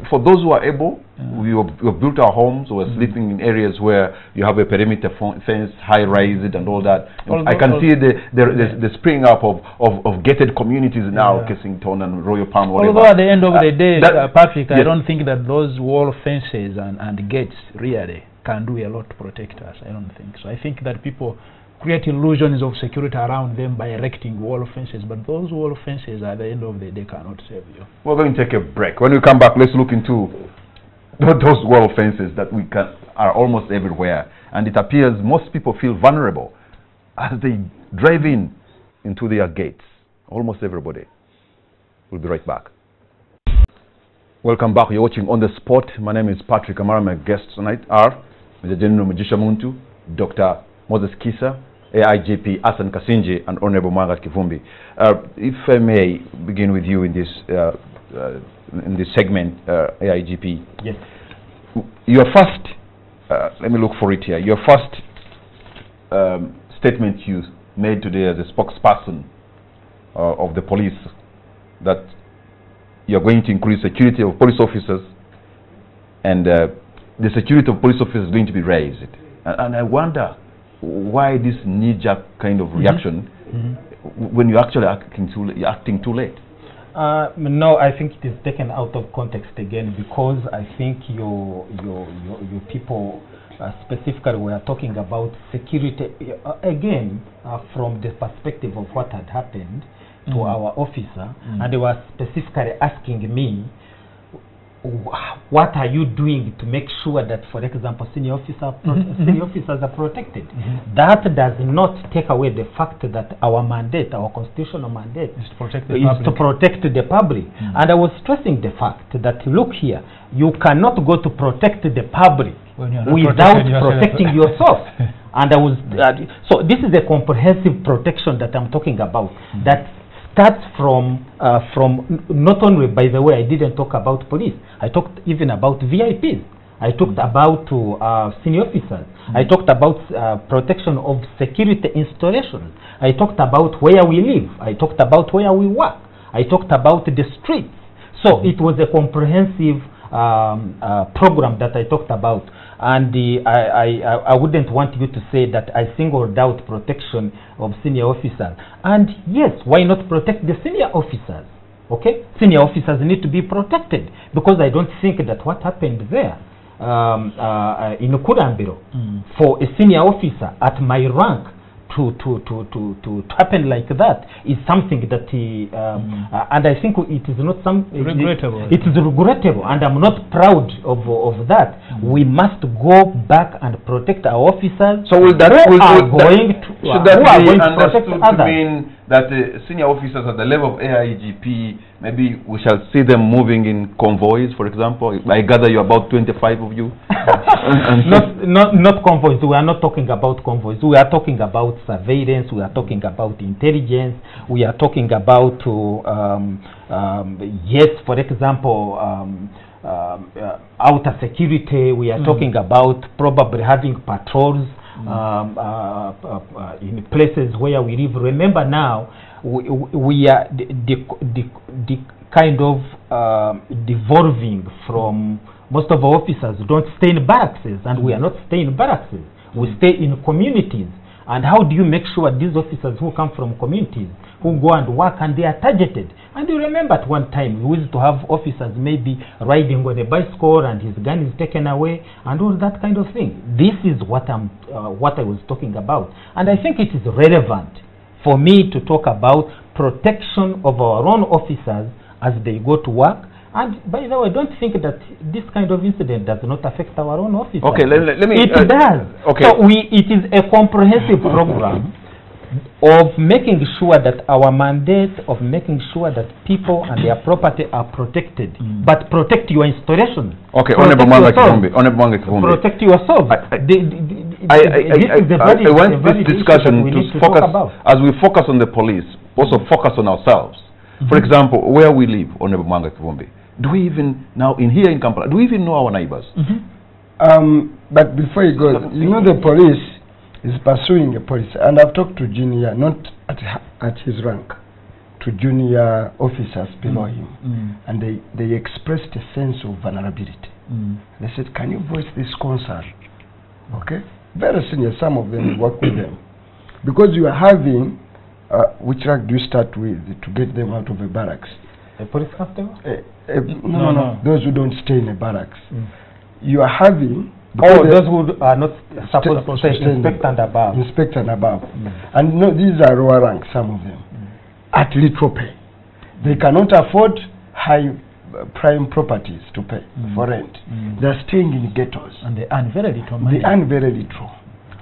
for those who are able, we have built our homes, we're sleeping in areas where you have a perimeter fence, high-rise and all that. I can see the spring up of gated communities now, Kensington and Royal Palm, whatever. Although at the end of the day, Patrick, I don't think that those wall fences and gates really can do a lot to protect us. I don't think so. I think that people create illusions of security around them by erecting wall fences, but those wall fences at the end of the day cannot save you. We're going to take a break. When we come back, let's look into those wall fences that are almost everywhere, and it appears most people feel vulnerable as they drive into their gates. Almost everybody. We'll be right back. Welcome back. You're watching On The Spot. My name is Patrick Amara. My guests tonight are Major General Mugisha Muntu, Dr. Moses Kisa, AIGP Hassan Kasinje, and Honorable Margaret Kivumbi. If I may begin with you in this segment, AIGP. Yes. Your first, let me look for it here. Your first statement you made today as a spokesperson of the police, that you're going to increase security of police officers, and the security of police officers is going to be raised. And I wonder why this knee-jerk kind of reaction when you're actually acting too late. No, I think it is taken out of context again, because I think your people specifically were talking about security again from the perspective of what had happened to our officer, and they were specifically asking me, what are you doing to make sure that, for example, senior officers are protected? That does not take away the fact that our mandate, our constitutional mandate, is to protect the public. And I was stressing the fact that, look here, you cannot go to protect the public without protecting yourself. And I was so this is a comprehensive protection that I'm talking about, that starts from not only, by the way, I didn't talk about police, I talked even about VIPs, I talked about senior officers, I talked about protection of security installations, I talked about where we live, I talked about where we work, I talked about the streets. So it was a comprehensive program that I talked about, and I wouldn't want you to say that I singled out protection of senior officers. And yes, why not protect the senior officers? Okay, senior officers need to be protected, because I don't think that what happened there in Kurambiro for a senior officer at my rank to happen like that is something that and I think it is not regrettable. It is regrettable, and I'm not proud of that. We must go back and protect our officers. So will that should that be understood to mean that senior officers at the level of AIGP, maybe we shall see them moving in convoys, for example? I gather you're about 25 of you. not convoys. We are not talking about convoys. We are talking about surveillance. We are talking about intelligence. We are talking about yes, for example, outer security. We are talking about probably having patrols in places where we live. Remember now, we are the kind of devolving from. Most of our officers don't stay in barracks, and we are not staying in barracks. We stay in communities. And how do you make sure these officers who come from communities, who go and work, and they are targeted? And you remember at one time, we used to have officers maybe riding on a bicycle and his gun is taken away and all that kind of thing. This is what I was talking about. And I think it is relevant for me to talk about protection of our own officers as they go to work. And by the way, don't think that this kind of incident does not affect our own officers. Okay, let me... It does. Okay. So it is a comprehensive program of making sure that our mandate of making sure that people and their property are protected. But protect your installation. Okay, Honorable Mwanga Kivumbi. Protect yourself. I want this discussion to focus, as we focus on the police, also focus on ourselves. For example, where we live, Honorable Mwanga Kivumbi, do we even, now in here in Kampala, do we even know our neighbors? But before you go, you know the police is pursuing a policy, and I've talked to junior, not at his rank, to junior officers below him, and they expressed a sense of vulnerability. They said, can you voice this concern? Okay? Very senior, some of them work with them. Because you are having, which rank do you start with to get them out of a barracks? A police constable? No. Those who don't stay in a barracks. You are having... those who are not supposed to stay inspector and above. Inspector and above. And no, these are lower ranks, some of them. At little pay. They cannot afford high prime properties to pay for rent. They are staying in ghettos. And they earn very little money. They earn very little.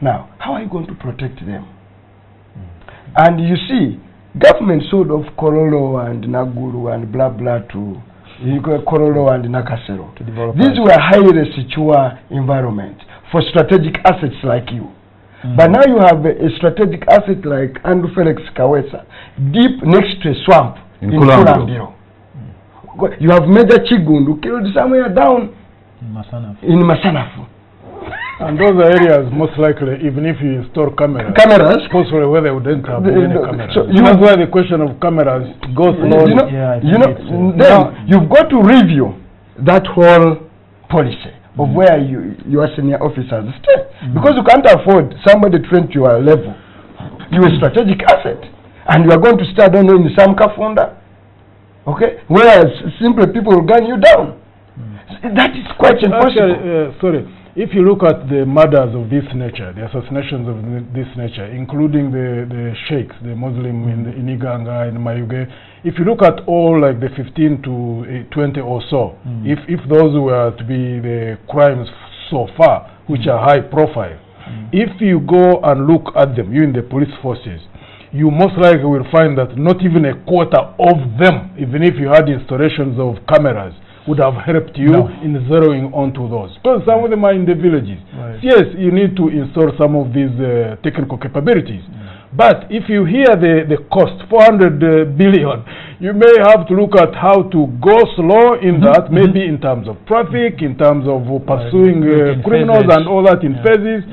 Now, how are you going to protect them? And you see, government sold off Korolo and Naguru and blah blah to Korolo and Nakasero. These were highly secure environments for strategic assets like you. But now you have a strategic asset like Andrew Felix Kawesa, deep next to a swamp in Kulambiro. You have Major Chigundu killed somewhere down in Masanafu. And those are areas most likely, even if you install cameras, possibly where they wouldn't have any cameras. So that's why the question of cameras goes slowly. You've got to review that whole policy of where your senior officers stay. Because you can't afford somebody trained to your level. You're a strategic asset. And you are going to start, I don't know, in some Kafunda. Okay? Whereas simply people will gun you down. That is quite impossible. Sorry. If you look at the murders of this nature, the assassinations of this nature, including the sheikhs, the Muslim in Iganga, in Mayuge, if you look at all like the 15 to 20 or so, if those were to be the crimes so far, which are high profile, if you go and look at them, you in the police forces, you most likely will find that not even a quarter of them, even if you had installations of cameras, would have helped you in zeroing onto those. Because some of them are in the villages. Yes, you need to install some of these technical capabilities. But if you hear the cost, 400 billion, you may have to look at how to go slow in that, maybe in terms of traffic, in terms of pursuing criminals and all that in phases.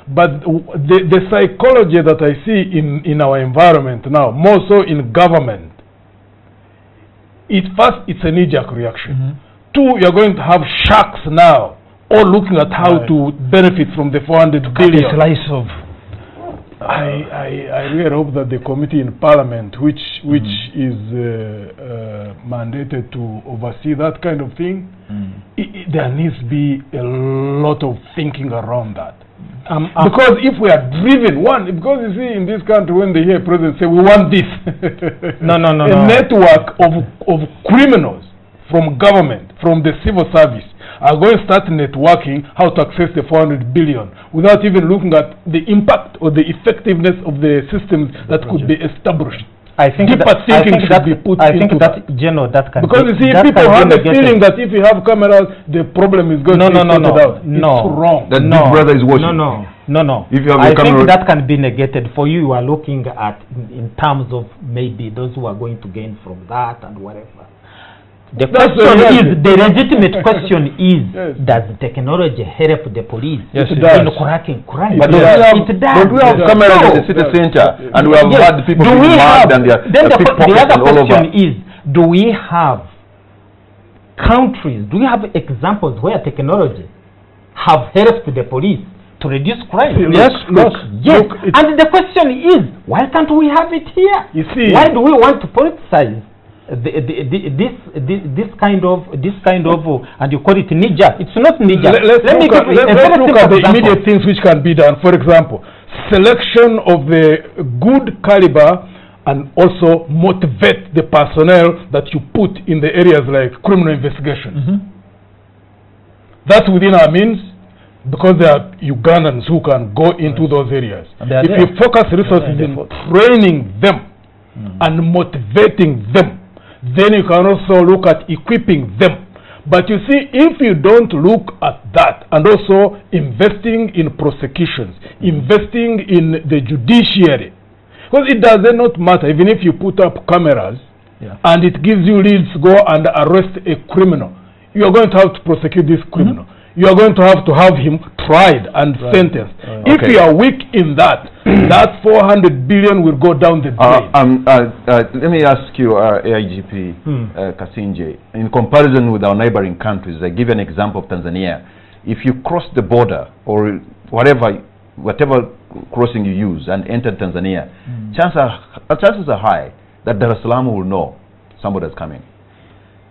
But the psychology that I see in our environment now, more so in government, first, it's a knee-jerk reaction. Two, you're going to have sharks now, all looking at how to benefit from the 400 billion. Slice of. I really hope that the committee in Parliament, which is mandated to oversee that kind of thing, there needs to be a lot of thinking around that. Because if we are driven, because you see in this country when they hear president say we want this, no. A network of criminals from government, from the civil service, are going to start networking how to access the 400 billion without even looking at the impact or the effectiveness of the systems that could be established. I think that General, that can because you see, people have the feeling that if you have cameras, the problem is going to be sorted out. No, it's wrong. That Big Brother is watching. No. If you have I think that can be negated. For you, you are looking at in terms of maybe those who are going to gain from that and whatever. The legitimate question is, does technology help the police in cracking crime? But it does. But we have cameras in the city center, and we have had people being mad and they are pickpockets all over. The other question is, do we have countries, do we have examples where technology have helped the police to reduce crime? Yes. And the question is, why can't we have it here? You see, why do we want to politicize this kind of and you call it ninja? It's not ninja. Let's look at the immediate things which can be done. For example, selection of the good caliber, and also motivate the personnel that you put in the areas like criminal investigation. That's within our means, because there are Ugandans who can go into those areas. If you focus resources in training them and motivating them, then you can also look at equipping them. But you see, if you don't look at that, and also investing in prosecutions, investing in the judiciary, because it does not matter, even if you put up cameras and it gives you leads to go and arrest a criminal, you are going to have to prosecute this criminal. You are going to have him tried and sentenced. If you are weak in that, that 400 billion will go down the drain. Let me ask you, AIGP Kasinje, in comparison with our neighboring countries, I give you an example of Tanzania. If you cross the border or whatever crossing you use and enter Tanzania, chances are high that Dar es Salaam will know somebody is coming.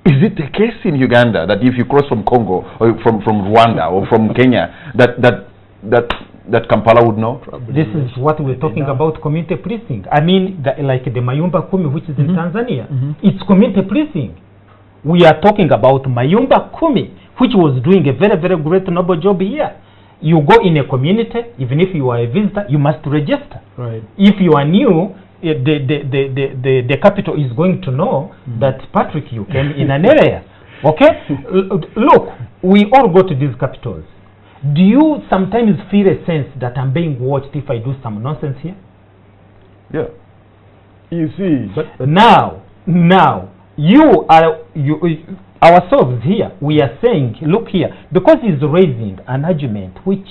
Is it the case in Uganda that if you cross from Congo or from Rwanda or from Kenya that Kampala would know? This is what we're talking about, community policing. I mean, like the Mayumba Kumi, which is in Tanzania, it's community policing. We are talking about Mayumba Kumi, which was doing a very, very great noble job here. You go in a community, even if you are a visitor, you must register. If you are new, the capital is going to know that, Patrick, you came in an area. Okay? Look, we all go to these capitals. Do you sometimes feel a sense that I'm being watched if I do some nonsense here? Yeah. You see. But now, ourselves here, we are saying, look here, because he's raising an argument which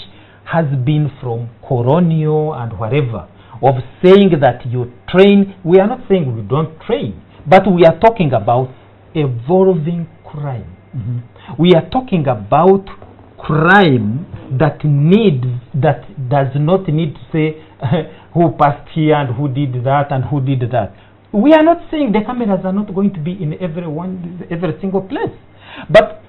has been from colonial and whatever, of saying that you train. We are not saying we don't train, but we are talking about evolving crime. We are talking about crime that does not need to say who passed here and who did that and who did that. We are not saying the cameras are not going to be in every single place, but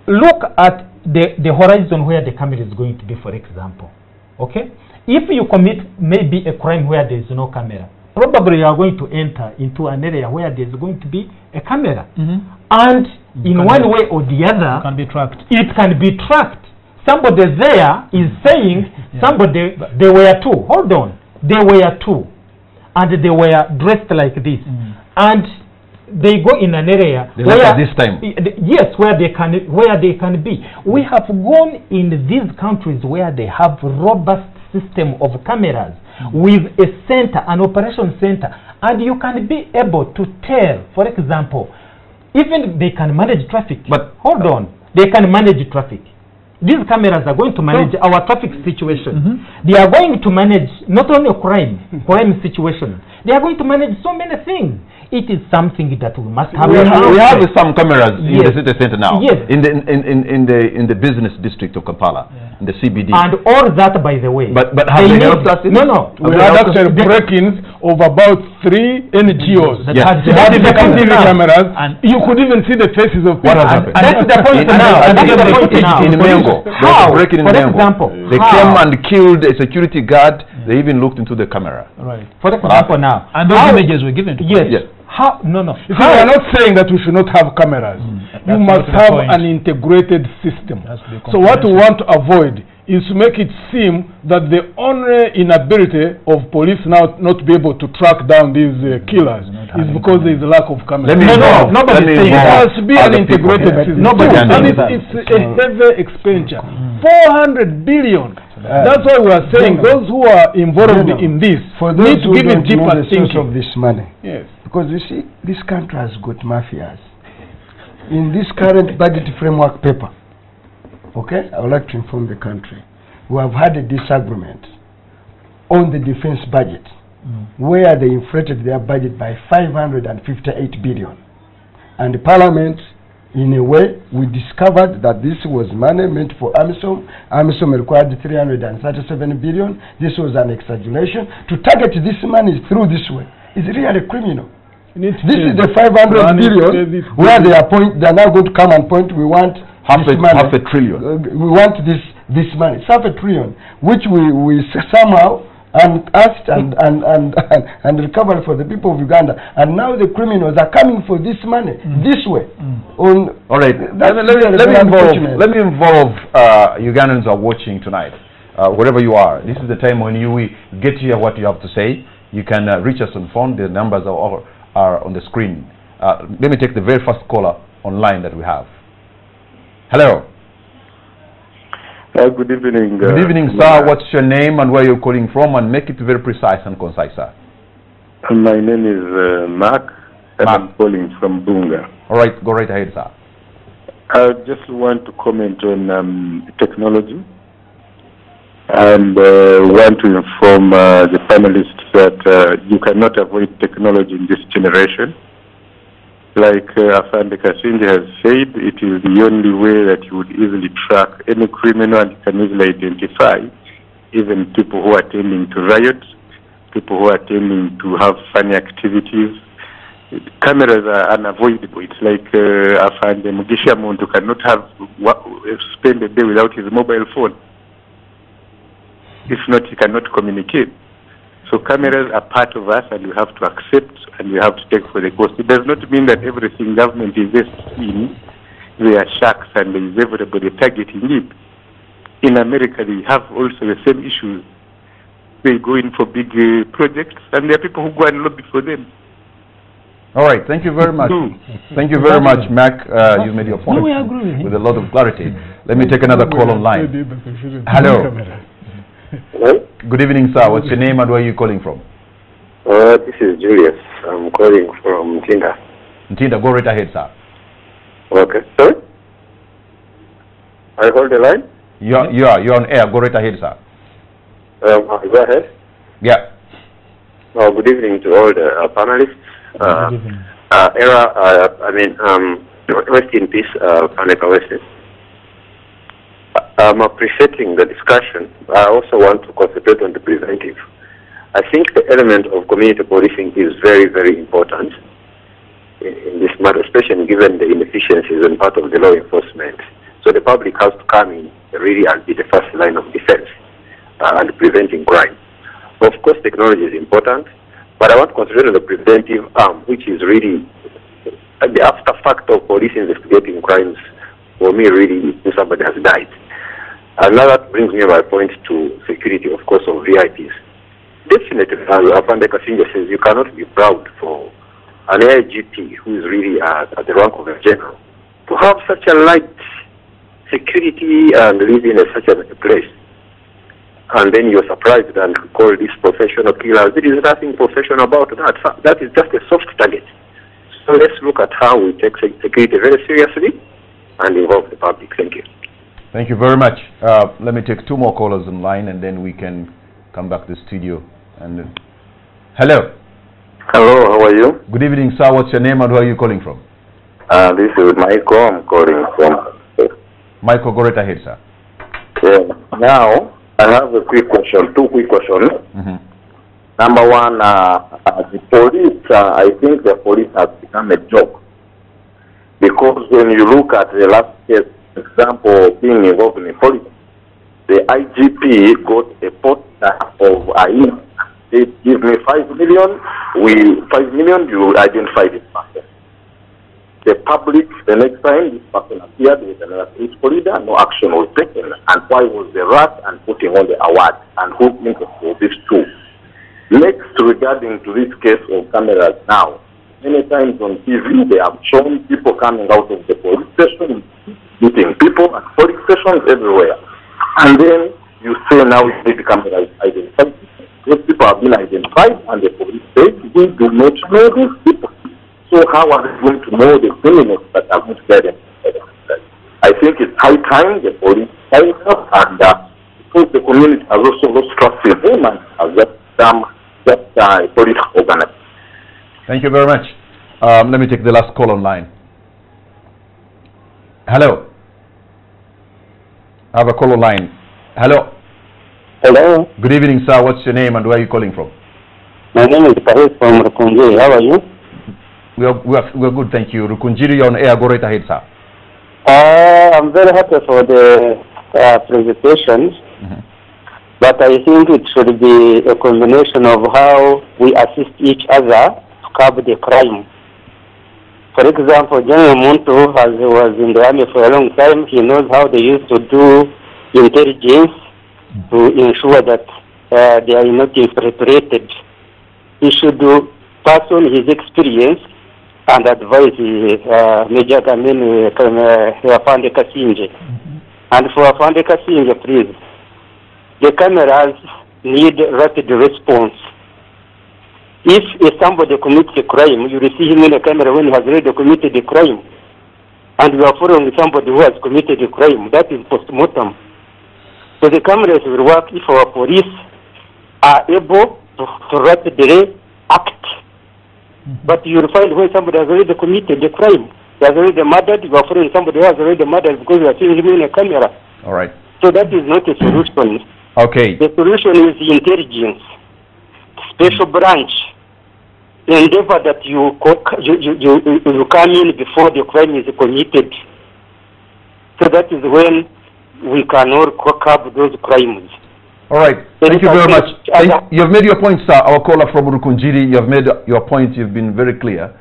look at the horizon where the camera is going to be, for example. Okay? If you commit maybe a crime where there is no camera, probably you are going to enter into an area where there is going to be a camera. And in one way or the other, can be tracked. It can be tracked. Somebody there is saying, somebody, they were two. Hold on. They were two. And they were dressed like this. And they go in an area where at this time. Yes, where they can be. We have gone in these countries where they have robust system of cameras with a center, an operation center, and you can be able to tell, for example, even they can manage traffic. But hold on, they can manage traffic. These cameras are going to manage our traffic situation. They are going to manage not only crime situation. They are going to manage so many things. It is something that we must have. We have some cameras in the city center now. In the business district of Kampala, in the CBD. And all that, by the way. But have they helped us? No. We had actually break-ins of about 3 NGOs. That had CCTV cameras, and you could even see the faces of people. What has happened? That's the point now. In Mengo, How? for example, they came and killed a security guard. They even looked into the camera. Right. For example, now. And those images were given to Yes. Yes. How? No. You see, we are not saying that we should not have cameras. You must have an integrated system. So what we want to avoid is to make it seem that the only inability of police now not to be able to track down these killers is because there is a lack of cameras. Nobody is saying it that. has to be an integrated system. Nobody And it's a heavy expenditure. 400 billion. That's why we are saying those who are involved in this need to give it deeper thinking of this money. Yes. Because you see, this country has got mafias. In this current budget framework paper, okay, I would like to inform the country, we have had a disagreement on the defense budget, where they inflated their budget by 558 billion. And the Parliament, in a way, we discovered that this was money meant for AMISOM. AMISOM required 337 billion. This was an exaggeration. To target this money through this way is really criminal. This is the 500 billion where they are now going to come and point, we want half a trillion. We want this money. It's half a trillion, which we somehow asked and recovered for the people of Uganda. And now the criminals are coming for this money this way. All right. Let me involve Ugandans who are watching tonight. Wherever you are, this is the time when we get to hear what you have to say. You can reach us on phone. The numbers are on the screen. Let me take the very first caller online that we have. Hello. Good evening. Good evening, sir. What's your name and where you're calling from? And make it very precise and concise, sir. My name is Mark, and I'm calling from Bunga. All right, go right ahead, sir. I just want to comment on technology. And want to inform the panelists that you cannot avoid technology in this generation. Like Afande Kasindi has said, it is the only way that you would easily track any criminal, and you can easily identify even people who are tending to riot, people who are tending to have funny activities. Cameras are unavoidable. It's like Afande Mugisha Muntu cannot spend a day without his mobile phone. If not, he cannot communicate. So cameras are part of us, and we have to accept, and we have to take for the cost. It does not mean that everything government is in. There are sharks, and there is everybody targeting it. In America, they have also the same issues. They go in for big projects, and there are people who go and lobby for them. All right, thank you very much. Thank you very much, Mac. You made your point with a lot of clarity. Let me take another call online. Hello. Hello? Good evening, sir. What's your name and where are you calling from? This is Julius. I'm calling from Ntinda. Ntinda, go right ahead, sir. Okay. Sorry? I hold the line? You're on air. Go right ahead, sir. Go ahead. Yeah. Good evening to all the panelists. Rest in peace, Paneka Wesley. I'm appreciating the discussion. I also want to concentrate on the preventive. I think the element of community policing is very, very important in this matter, especially given the inefficiencies on part of the law enforcement. So the public has to come in really and be the first line of defense and preventing crime. Of course, technology is important, but I want to concentrate on the preventive arm, which is really the after fact of police investigating crimes. For me, really, if somebody has died. And now that brings me my point to security, of course, of VIPs. Definitely, as Afande Kasinga says, you cannot be proud for an AIGP who is really at the rank of a general to have such a light security and live in such a place. And then you're surprised and call these professional killers. There is nothing professional about that. That is just a soft target. So let's look at how we take security very seriously and involve the public. Thank you. Thank you very much. Let me take 2 more callers in line, and then we can come back to the studio. And hello. Hello, how are you? Good evening, sir. What's your name and where are you calling from? This is Michael. I'm calling from. Michael, go right ahead, sir. Yeah. Now, I have a quick question, 2 quick questions. Number one, the police, I think the police has become a joke. Because when you look at the last case, for example, being involved in politics, the IGP got a poster of they give me 5 million, 5 million, you identify this person. The public, the next time this person appeared with another political leader, no action was taken. And why was the rat and putting on the award? And who thinks of this too? Next, regarding to this case of cameras now, many times on TV they have shown people coming out of the police station, beating people at police stations everywhere. And then you say now we need the cameras identified. Those people have been identified and the police said we do not know these people. So how are they going to know the criminals that are going to get them? I think it's high time the police stand up, and because the community has also lost trust in him and has just a police organization. Thank you very much. Let me take the last call online. Hello. I have a call online. Hello. Hello. Good evening, sir. What's your name and where are you calling from? My name is Paris from Rukunjiri. How are you? We are good, thank you. Rukunjiri, you're on air. Go right ahead, sir. I'm very happy for the presentation, but I think it should be a combination of how we assist each other to curb the crime. For example, General Muntu was in the army for a long time. He knows how they used to do intelligence to ensure that they are not infiltrated. He should pass on his experience and advise Major Gamini Afande Kasinje. And for Afande Kasinje, please, the cameras need rapid response. If somebody commits a crime, you will see him in a camera when he has already committed a crime. And you are following somebody who has committed a crime. That is post-mortem. So the cameras will work if our police are able to rapidly act. But you will find when somebody has already committed a crime, he has already murdered, you are following somebody who has already murdered because you are seeing him in a camera. All right. So that is not a solution. Okay. The solution is intelligence, special branch, the endeavor that you come in before the crime is committed. So that is when we can all curb those crimes. All right. Thank you very much. You have made your point, sir. Our caller from Rukunjiri, you have made your point. You've been very clear.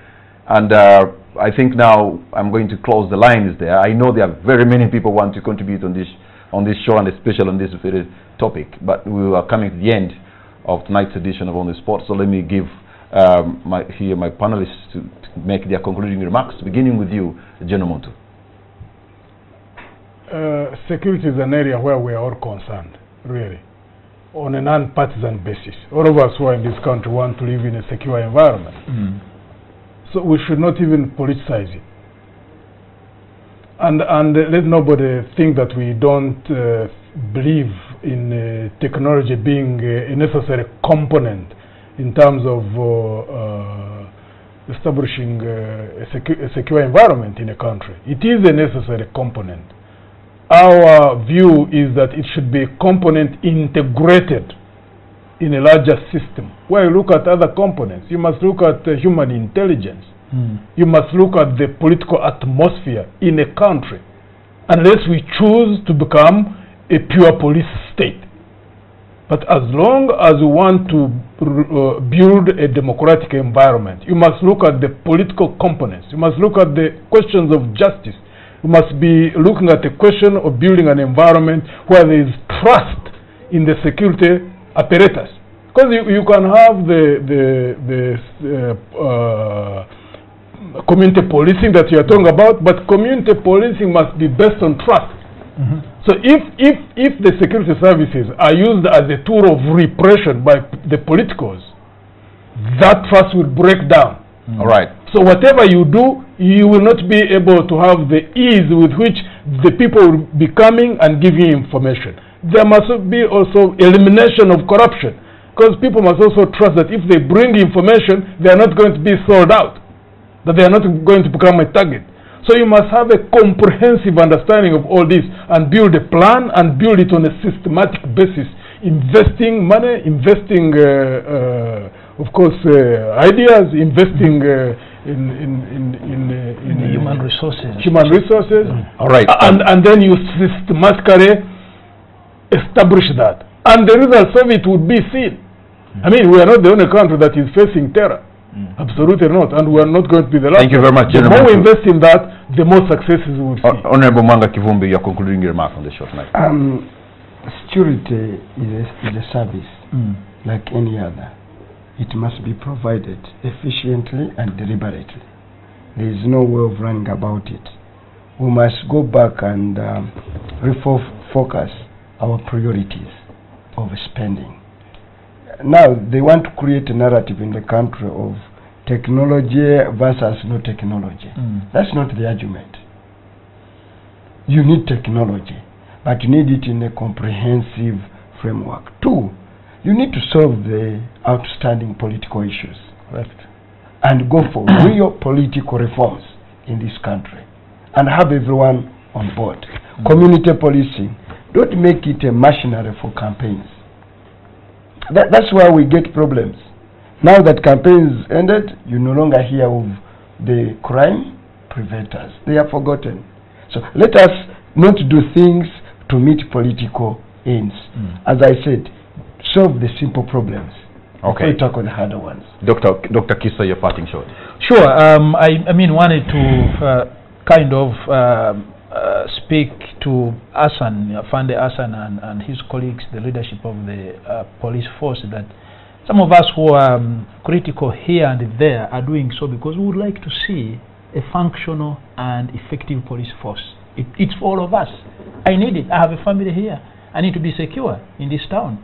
And I think now I'm going to close the lines there. I know there are very many people who want to contribute on this show and especially on this very topic. But we are coming to the end of tonight's edition of On the Spot. So let me give my panelists to make their concluding remarks, beginning with you, General Muntu. Security is an area where we are all concerned, really, on a non-partisan basis. All of us who are in this country want to live in a secure environment. So we should not even politicize it. And let nobody think that we don't believe in technology being a necessary component in terms of establishing a secure environment in a country. It is a necessary component. Our view is that it should be a component integrated in a larger system. Where you look at other components, you must look at human intelligence. You must look at the political atmosphere in a country, unless we choose to become a pure police state. But as long as we want to build a democratic environment, you must look at the political components. You must look at the questions of justice. You must be looking at the question of building an environment where there is trust in the security apparatus. Because you can have the community policing that you are talking about, but community policing must be based on trust. So if the security services are used as a tool of repression by the politicals, that trust will break down. All right. So whatever you do, you will not be able to have the ease with which the people will be coming and giving you information. There must be also elimination of corruption, because people must also trust that if they bring information, they are not going to be sold out, that they are not going to become a target. So you must have a comprehensive understanding of all this and build a plan and build it on a systematic basis investing money, investing, of course, ideas, investing in human resources. Human resources. All right. And then you systematically establish that. And the results of it would be seen. I mean, we are not the only country that is facing terror. Absolutely not. And we are not going to be the last. Thank you very much, The gentlemen. more we invest in that, the more successes we will see. Honorable Manga Kivumbi, your concluding remark on the short night. Security is a service like any other. It must be provided efficiently and deliberately. There is no way of running about it. We must go back and refocus our priorities of spending. Now, they want to create a narrative in the country of technology versus no technology. That's not the argument. You need technology, but you need it in a comprehensive framework. 2, you need to solve the outstanding political issues. Correct. And go for real political reforms in this country and have everyone on board. Community policing, don't make it a machinery for campaigns. That's why we get problems. Now that campaigns ended, you no longer hear of the crime preventers. They are forgotten. So let us not do things to meet political ends. As I said, solve the simple problems. Okay. Talk on the harder ones. Dr. Kisa, your parting shot. Sure. I mean, wanted to kind of speak to Fande Hassan and his colleagues, the leadership of the police force, that some of us who are critical here and there are doing so because we would like to see a functional and effective police force. It's for all of us. I need it. I have a family here. I need to be secure in this town.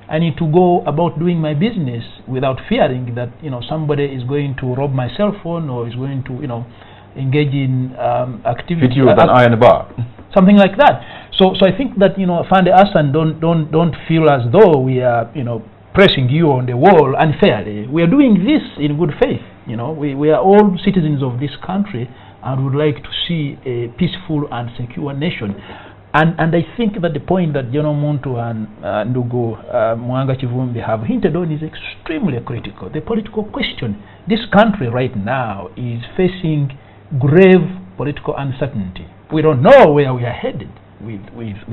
I need to go about doing my business without fearing that somebody is going to rob my cell phone or is going to engage in activity. Hit you with an iron bar. Something like that. So I think that Fande Hassan don't feel as though we are pressing you on the wall unfairly. We are doing this in good faith. We are all citizens of this country and would like to see a peaceful and secure nation. And I think that the point that General Muntu and Ndugu Mwanga Kivumbi have hinted on is extremely critical. The political question. This country right now is facing grave political uncertainty. We don't know where we are headed with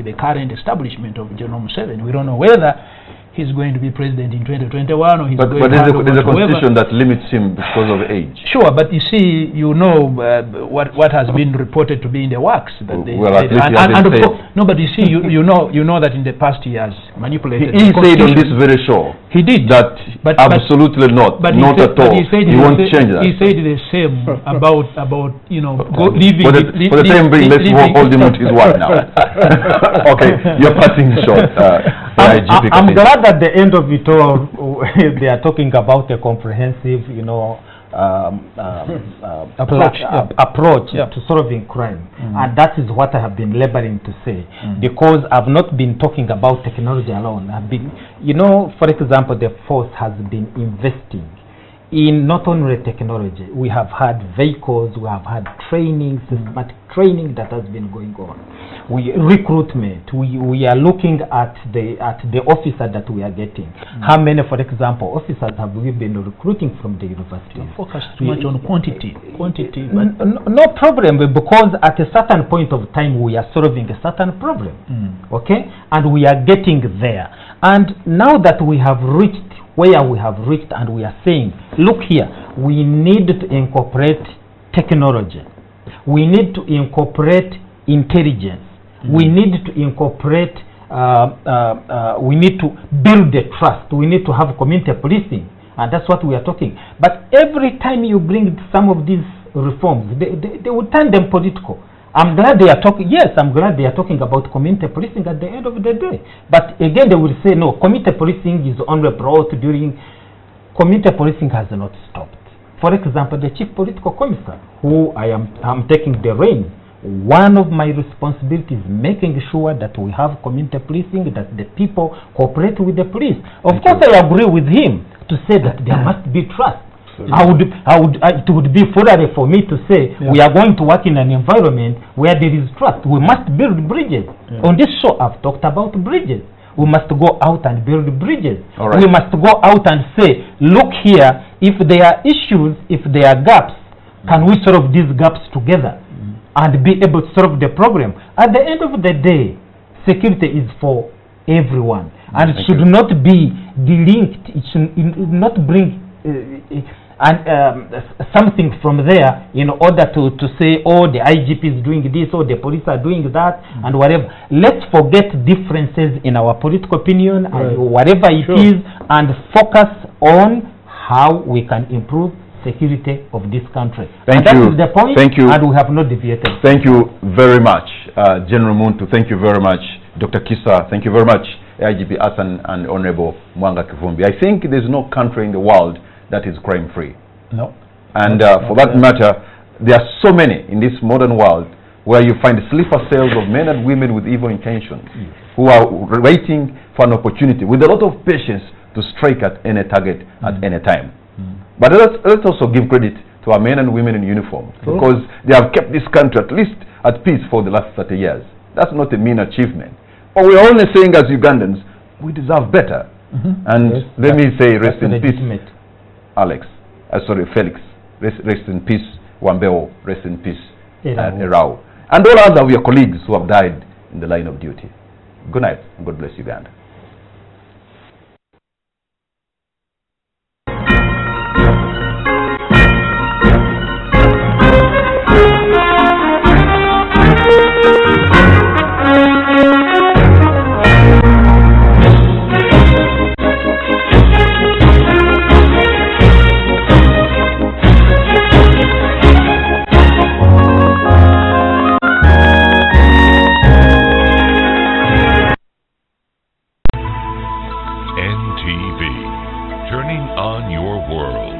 the current establishment of General Museveni. We don't know whether he's going to be president in 2021 or he's going to there's a constitution that limits him because of age. Sure, but you see, what has been reported to be in the works. That they but you see, you know that in the past he has manipulated. He said on this very show. He did that. Absolutely not. Not at all. He won't change that. He said the same about leaving. For the time being, let's hold him to his word now. Okay, you're passing short. I'm glad at the end of it all they are talking about a comprehensive approach to solving crime, and that is what I have been laboring to say, because I've not been talking about technology alone. I've been, for example, the force has been investing in not only technology. We have had vehicles, we have had training, systematic training that has been going on. Recruitment. We are looking at the officer that we are getting. How many, for example, officers have we been recruiting from the university? Focus too much on quantity. No problem, because at a certain point of time we are solving a certain problem. Okay, and we are getting there. And now that we have reached where we have reached, and we are saying, look here, we need to incorporate technology. We need to incorporate intelligence. We need to incorporate, we need to build the trust. We need to have community policing, and that's what we are talking. But every time you bring some of these reforms, they will turn them political. I'm glad they are talking, yes, I'm glad they are talking about community policing at the end of the day. But again, they will say, no, community policing is only brought during, community policing has not stopped. For example, the chief political commissar, who I'm taking the reins, one of my responsibilities is making sure that we have community policing, that the people cooperate with the police. Of course, I agree with him to say that there must be trust. It would be foolery for me to say we are going to work in an environment where there is trust. We must build bridges. On this show, I've talked about bridges. We must go out and build bridges. Right. We must go out and say, look here, if there are issues, if there are gaps, can we solve these gaps together and be able to solve the problem? At the end of the day, security is for everyone, and it should not be delinked. It should not bring something from there in order to say, oh, the IGP is doing this, or the police are doing that, and whatever. Let's forget differences in our political opinion and whatever it is, and focus on how we can improve security of this country. Thank and you. That is the point, thank you. And we have not deviated. Thank you very much, General Muntu. Thank you very much, Dr. Kisa. Thank you very much, IGP Hassan and Honorable Mwanga Kivumbi. I think there's no country in the world that is crime-free. No. And for that matter, there are so many in this modern world where you find sleeper cells of men and women with evil intentions who are waiting for an opportunity with a lot of patience to strike at any target at any time. But let's also give credit to our men and women in uniform, because they have kept this country at least at peace for the last 30 years. That's not a mean achievement. But we're only saying as Ugandans, we deserve better. And let me say rest in peace, Alex. Sorry, Felix. Rest in peace, Wambeo. Rest in peace, Erao. And all other of your colleagues who have died in the line of duty. Good night, and God bless Uganda. Turning on your world.